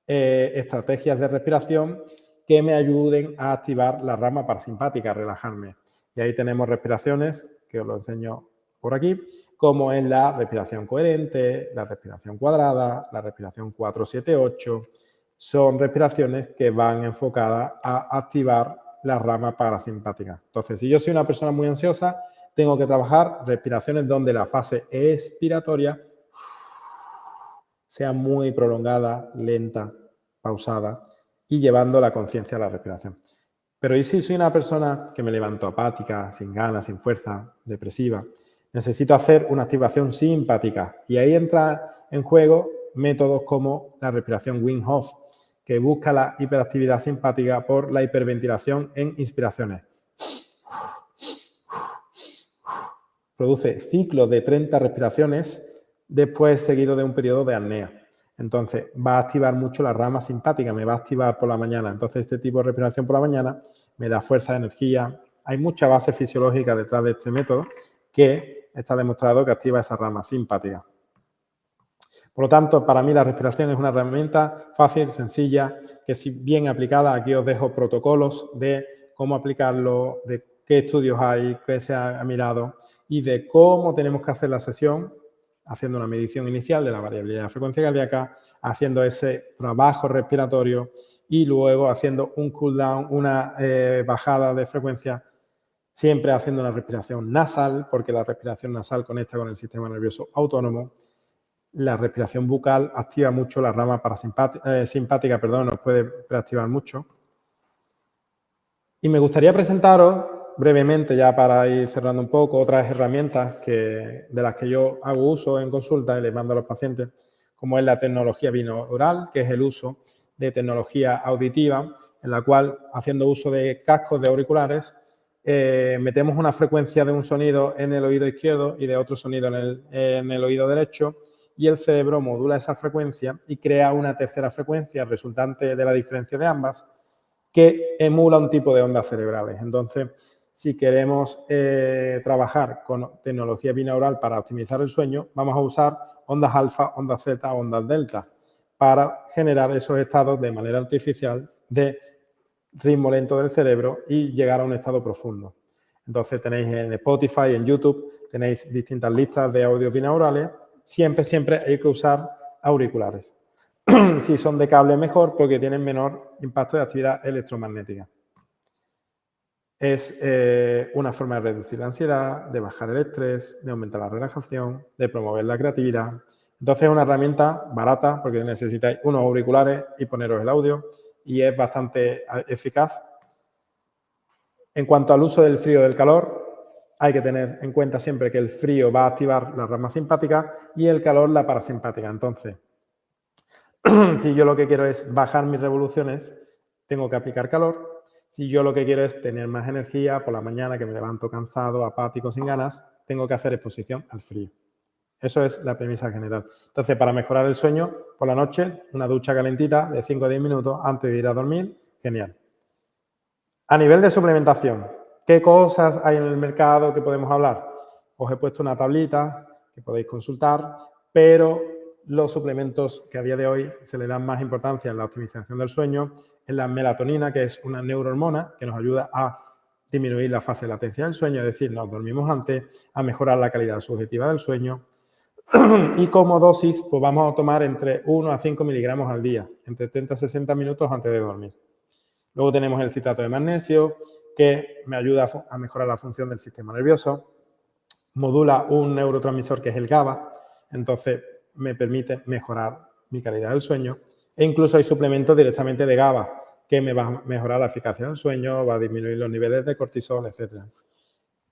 estrategias de respiración que me ayuden a activar la rama parasimpática, a relajarme. Y ahí tenemos respiraciones, que os lo enseño por aquí, como es la respiración coherente, la respiración cuadrada, la respiración 4-7-8. Son respiraciones que van enfocadas a activar la rama parasimpática. Entonces, si yo soy una persona muy ansiosa, tengo que trabajar respiraciones donde la fase expiratoria sea muy prolongada, lenta, pausada y llevando la conciencia a la respiración. Pero ¿y si soy una persona que me levanto apática, sin ganas, sin fuerza, depresiva? Necesito hacer una activación simpática y ahí entra en juego métodos como la respiración Wim Hof, que busca la hiperactividad simpática por la hiperventilación en inspiraciones. Produce ciclos de 30 respiraciones después seguido de un periodo de apnea. Entonces, va a activar mucho la rama simpática, me va a activar por la mañana. Entonces, este tipo de respiración por la mañana me da fuerza, energía. Hay mucha base fisiológica detrás de este método que está demostrado que activa esa rama simpática. Por lo tanto, para mí la respiración es una herramienta fácil, sencilla, que si bien aplicada, aquí os dejo protocolos de cómo aplicarlo, de qué estudios hay, qué se ha mirado y de cómo tenemos que hacer la sesión, haciendo una medición inicial de la variabilidad de la frecuencia cardíaca, haciendo ese trabajo respiratorio y luego haciendo un cool down, una bajada de frecuencia, siempre haciendo una respiración nasal, porque la respiración nasal conecta con el sistema nervioso autónomo. La respiración bucal activa mucho la rama simpática, nos puede preactivar mucho. Y me gustaría presentaros brevemente, ya para ir cerrando un poco, otras herramientas de las que yo hago uso en consulta y les mando a los pacientes, como es la tecnología binaural, que es el uso de tecnología auditiva, en la cual, haciendo uso de cascos de auriculares, metemos una frecuencia de un sonido en el oído izquierdo y de otro sonido en el oído derecho, y el cerebro modula esa frecuencia y crea una tercera frecuencia resultante de la diferencia de ambas que emula un tipo de ondas cerebrales. Entonces, si queremos trabajar con tecnología binaural para optimizar el sueño, vamos a usar ondas alfa, ondas zeta, ondas delta para generar esos estados de manera artificial de ritmo lento del cerebro y llegar a un estado profundo. Entonces tenéis en Spotify, en YouTube, tenéis distintas listas de audios binaurales. Siempre hay que usar auriculares. Si son de cable, mejor, porque tienen menor impacto de actividad electromagnética. Es una forma de reducir la ansiedad, de bajar el estrés, de aumentar la relajación, de promover la creatividad. Entonces es una herramienta barata, porque necesitáis unos auriculares y poneros el audio, y es bastante eficaz. En cuanto al uso del frío y del calor, hay que tener en cuenta siempre que el frío va a activar la rama simpática y el calor la parasimpática. Entonces, si yo lo que quiero es bajar mis revoluciones, tengo que aplicar calor. Si yo lo que quiero es tener más energía por la mañana, que me levanto cansado, apático, sin ganas, tengo que hacer exposición al frío. Eso es la premisa general. Entonces, para mejorar el sueño, por la noche, una ducha calentita de 5 a 10 minutos antes de ir a dormir, genial. A nivel de suplementación, ¿qué cosas hay en el mercado que podemos hablar? Os he puesto una tablita que podéis consultar, pero los suplementos que a día de hoy se le dan más importancia en la optimización del sueño es la melatonina, que es una neurohormona que nos ayuda a disminuir la fase de latencia del sueño, es decir, nos dormimos antes, a mejorar la calidad subjetiva del sueño. Y como dosis, pues vamos a tomar entre 1 a 5 miligramos al día, entre 30 a 60 minutos antes de dormir. Luego tenemos el citrato de magnesio, que me ayuda a mejorar la función del sistema nervioso. Modula un neurotransmisor que es el GABA, entonces me permite mejorar mi calidad del sueño. E incluso hay suplementos directamente de GABA, que me va a mejorar la eficacia del sueño, va a disminuir los niveles de cortisol, etc.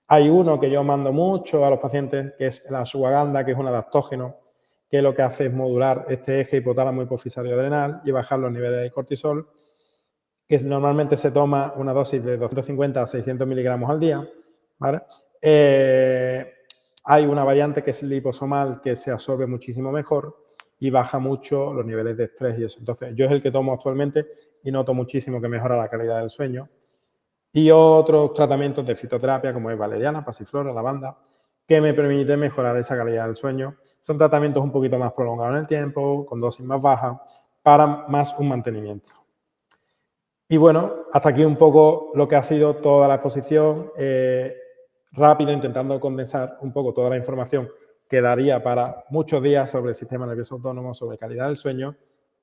Hay uno que yo mando mucho a los pacientes, que es la ashwagandha, que es un adaptógeno, que lo que hace es modular este eje hipotálamo hipofisario adrenal y bajar los niveles de cortisol, que normalmente se toma una dosis de 250 a 600 miligramos al día, ¿vale? Hay una variante que es el liposomal que se absorbe muchísimo mejor y baja mucho los niveles de estrés y eso. Entonces, yo es el que tomo actualmente y noto muchísimo que mejora la calidad del sueño. Y otros tratamientos de fitoterapia, como es valeriana, pasiflora, lavanda, que me permiten mejorar esa calidad del sueño. Son tratamientos un poquito más prolongados en el tiempo, con dosis más bajas, para más un mantenimiento. Y bueno, hasta aquí un poco lo que ha sido toda la exposición rápida, intentando condensar un poco toda la información que daría para muchos días sobre el sistema nervioso autónomo, sobre calidad del sueño.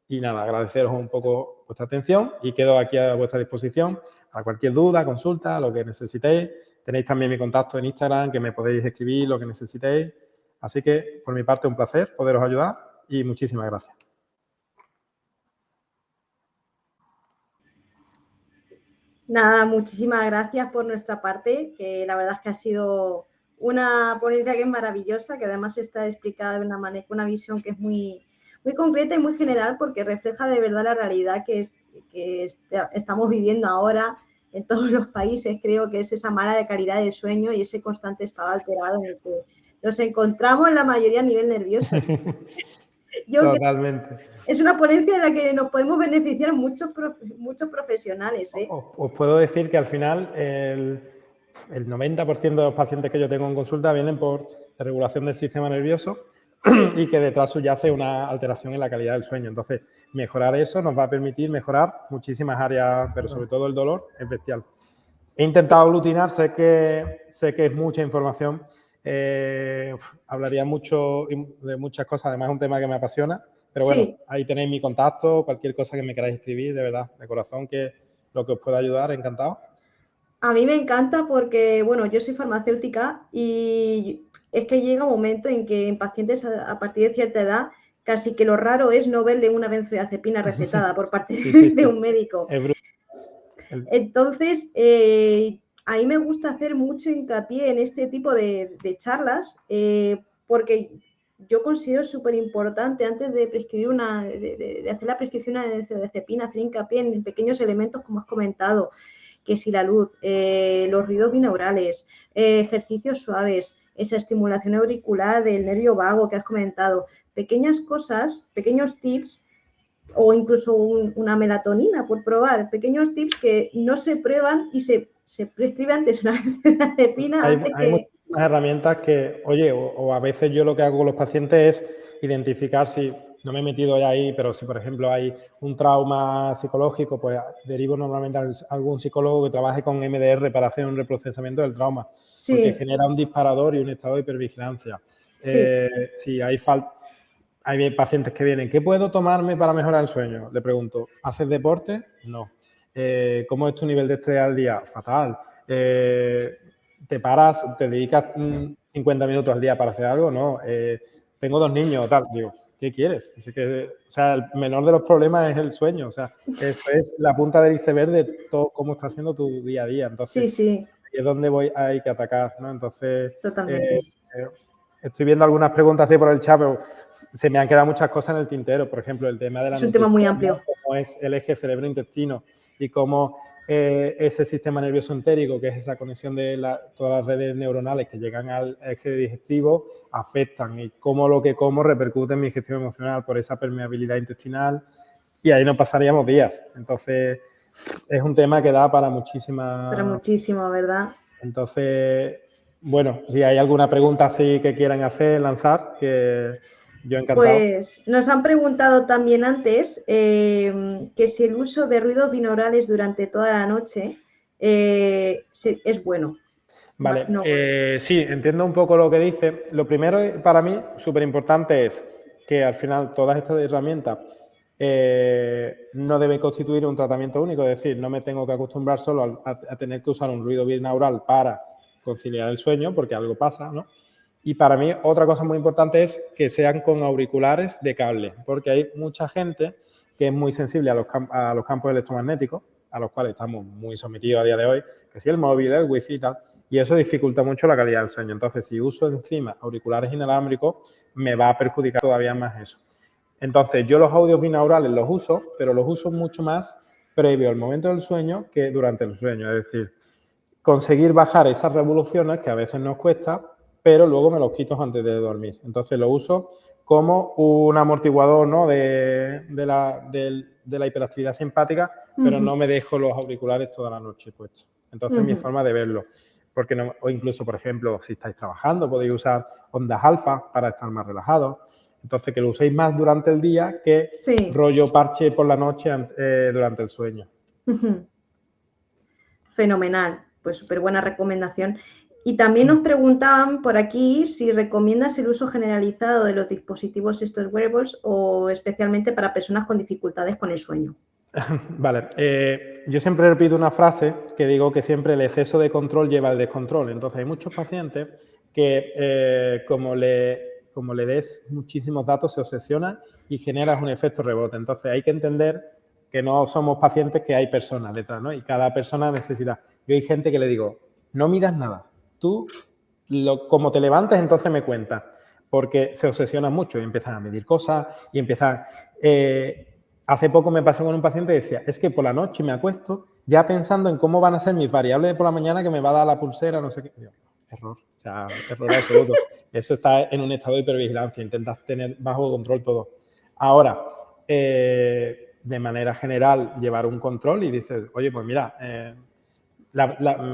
Y nada, agradeceros un poco vuestra atención y quedo aquí a vuestra disposición para cualquier duda, consulta, lo que necesitéis. Tenéis también mi contacto en Instagram, que me podéis escribir lo que necesitéis. Así que, por mi parte, un placer poderos ayudar y muchísimas gracias. Nada, muchísimas gracias por nuestra parte, que la verdad es que ha sido una ponencia que es maravillosa, que además está explicada de una manera, una visión que es muy, muy concreta y muy general, porque refleja de verdad la realidad que estamos viviendo ahora en todos los países. Creo que es esa mala de calidad de sueño y ese constante estado alterado en el que nos encontramos la mayoría a nivel nervioso. Totalmente. Es una ponencia en la que nos podemos beneficiar muchos profesionales. Os puedo decir que al final el 90% de los pacientes que yo tengo en consulta vienen por regulación del sistema nervioso y que detrás subyace una alteración en la calidad del sueño. Entonces, mejorar eso nos va a permitir mejorar muchísimas áreas, pero sobre todo el dolor es bestial. He intentado aglutinar, sé que es mucha información, hablaría mucho de muchas cosas, además es un tema que me apasiona, pero bueno, sí. Ahí tenéis mi contacto, cualquier cosa que me queráis escribir, de verdad, de corazón, que lo que os pueda ayudar, encantado. A mí me encanta porque, bueno, yo soy farmacéutica y es que llega un momento en que en pacientes a partir de cierta edad casi que lo raro es no verle una benzodiazepina recetada por parte de un médico. Entonces, a mí me gusta hacer mucho hincapié en este tipo de charlas porque yo considero súper importante antes de prescribir de hacer la prescripción de benzodiazepina, hacer hincapié en pequeños elementos como has comentado, que si la luz, los ruidos binaurales, ejercicios suaves, esa estimulación auricular del nervio vago que has comentado, pequeñas cosas, pequeños tips o incluso una melatonina por probar, pequeños tips que no se prueban y se prescribe antes una benzodiazepina. Hay muchas herramientas que, oye, o a veces yo lo que hago con los pacientes es identificar si, no me he metido ya ahí, pero si por ejemplo hay un trauma psicológico, pues derivo normalmente a algún psicólogo que trabaje con MDR para hacer un reprocesamiento del trauma, sí. Porque genera un disparador y un estado de hipervigilancia. Sí. Si hay pacientes que vienen, ¿qué puedo tomarme para mejorar el sueño? Le pregunto, ¿haces deporte? No. ¿Cómo es tu nivel de estrés al día? Fatal. ¿Te paras, te dedicas 50 minutos al día para hacer algo? No. Tengo 2 niños, tal. Digo, ¿qué quieres? O sea, el menor de los problemas es el sueño. O sea, eso es la punta del iceberg de todo cómo está siendo tu día a día. Entonces, sí. Es donde hay que atacar, ¿no? Entonces, estoy viendo algunas preguntas así por el chat, pero se me han quedado muchas cosas en el tintero. Por ejemplo, el tema de la nutrición. Es un tema muy amplio. Cómo es el eje cerebro-intestino y cómo ese sistema nervioso entérico, que es esa conexión de todas las redes neuronales que llegan al eje digestivo, afectan y cómo lo que como repercute en mi gestión emocional por esa permeabilidad intestinal, y ahí nos pasaríamos días. Entonces, es un tema que da para muchísimas... Para muchísimo, ¿verdad? Entonces, bueno, si hay alguna pregunta así que quieran hacer, lanzar, que... Yo encantado. Pues nos han preguntado también antes que si el uso de ruidos binaurales durante toda la noche es bueno. Vale, sí, entiendo un poco lo que dice. Lo primero para mí, súper importante, es que al final todas estas herramientas no deben constituir un tratamiento único, es decir, no me tengo que acostumbrar solo a tener que usar un ruido binaural para conciliar el sueño, porque algo pasa, ¿no? Y para mí otra cosa muy importante es que sean con auriculares de cable, porque hay mucha gente que es muy sensible a los campos electromagnéticos, a los cuales estamos muy sometidos a día de hoy, que si el móvil, el wifi y tal, y eso dificulta mucho la calidad del sueño. Entonces, si uso encima auriculares inalámbricos, me va a perjudicar todavía más eso. Entonces, yo los audios binaurales los uso, pero los uso mucho más previo al momento del sueño que durante el sueño. Es decir, conseguir bajar esas revoluciones que a veces nos cuesta pero luego me los quito antes de dormir. Entonces lo uso como un amortiguador, ¿no? de la hiperactividad simpática, pero no me dejo los auriculares toda la noche puestos. Entonces mi forma de verlo. Porque no, o incluso, por ejemplo, si estáis trabajando, podéis usar ondas alfa para estar más relajados. Entonces, que lo uséis más durante el día que rollo parche por la noche durante el sueño. Fenomenal, pues súper buena recomendación. Y también nos preguntaban por aquí si recomiendas el uso generalizado de los dispositivos estos wearables o especialmente para personas con dificultades con el sueño. Vale, yo siempre repito una frase que digo que siempre el exceso de control lleva al descontrol. Entonces hay muchos pacientes que como le des muchísimos datos se obsesionan y generas un efecto rebote. Entonces hay que entender que no somos pacientes, que hay personas detrás, ¿no? Y cada persona necesita. Yo hay gente que le digo, no miras nada. Tú, como te levantes, entonces me cuentas. Porque se obsesionan mucho y empiezan a medir cosas y empiezan... Hace poco me pasó con un paciente que decía, es que por la noche me acuesto ya pensando en cómo van a ser mis variables de por la mañana que me va a dar la pulsera, no sé qué. Digo, error, o sea, error absoluto. Eso está en un estado de hipervigilancia, intentas tener bajo control todo. Ahora, de manera general, llevar un control y dices, oye, pues mira,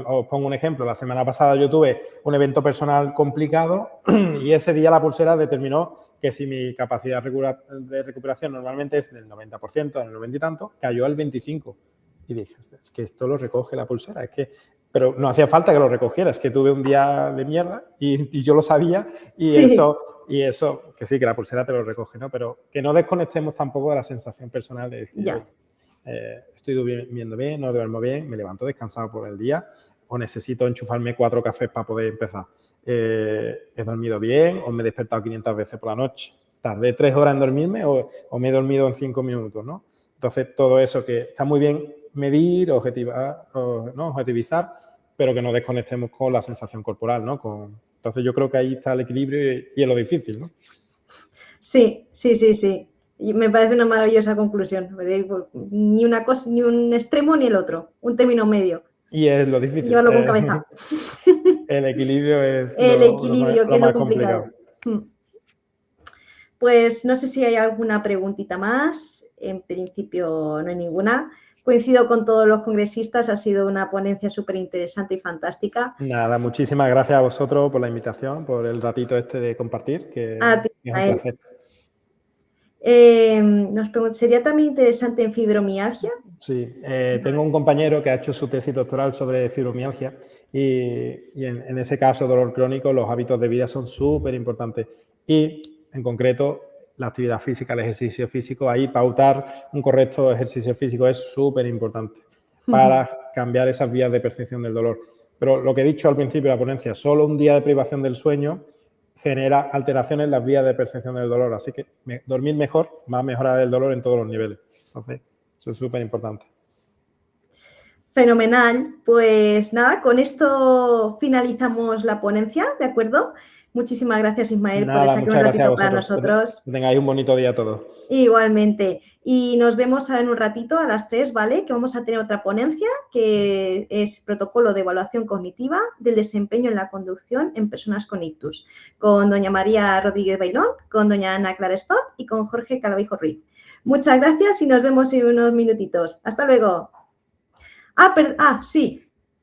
os pongo un ejemplo. La semana pasada yo tuve un evento personal complicado y ese día la pulsera determinó que si mi capacidad de recuperación normalmente es del 90%, del 90 y tanto, cayó al 25%. Y dije, es que esto lo recoge la pulsera. Es que, pero no hacía falta que lo recogiera, es que tuve un día de mierda y yo lo sabía y eso, que sí, que la pulsera te lo recoge, ¿no? Pero que no desconectemos tampoco de la sensación personal de decir, estoy durmiendo bien, no duermo bien, me levanto descansado por el día o necesito enchufarme 4 cafés para poder empezar. He dormido bien o me he despertado 500 veces por la noche. Tardé 3 horas en dormirme o me he dormido en 5 minutos, ¿no? Entonces, todo eso que está muy bien medir, objetivizar, pero que no desconectemos con la sensación corporal, ¿no? Entonces, yo creo que ahí está el equilibrio y es lo difícil, ¿no? Sí. Y me parece una maravillosa conclusión. Ni una cosa, ni un extremo ni el otro, un término medio. Y es lo difícil. Llévalo con cabeza. El equilibrio es lo más complicado. Pues no sé si hay alguna preguntita más. En principio no hay ninguna. Coincido con todos los congresistas, ha sido una ponencia súper interesante y fantástica. Nada, muchísimas gracias a vosotros por la invitación, por el ratito de compartir, que es un placer. Nos pregunta, ¿sería también interesante en fibromialgia? Sí, tengo un compañero que ha hecho su tesis doctoral sobre fibromialgia y en ese caso, dolor crónico, los hábitos de vida son súper importantes y, en concreto, la actividad física, el ejercicio físico, ahí pautar un correcto ejercicio físico es súper importante para cambiar esas vías de percepción del dolor. Pero lo que he dicho al principio de la ponencia, solo un día de privación del sueño genera alteraciones en las vías de percepción del dolor. Así que dormir mejor va a mejorar el dolor en todos los niveles. Entonces, eso es súper importante. Fenomenal. Pues nada, con esto finalizamos la ponencia, ¿de acuerdo? Muchísimas gracias, Ismael, por sacar un ratito para nosotros. Que tengáis un bonito día todos. Igualmente. Y nos vemos en un ratito a las 3, ¿vale? Que vamos a tener otra ponencia que es protocolo de evaluación cognitiva del desempeño en la conducción en personas con ictus, con doña María Rodríguez Bailón, con doña Ana Clara Stott y con Jorge Calvijo Ruiz. Muchas gracias y nos vemos en unos minutitos. Hasta luego. Sí.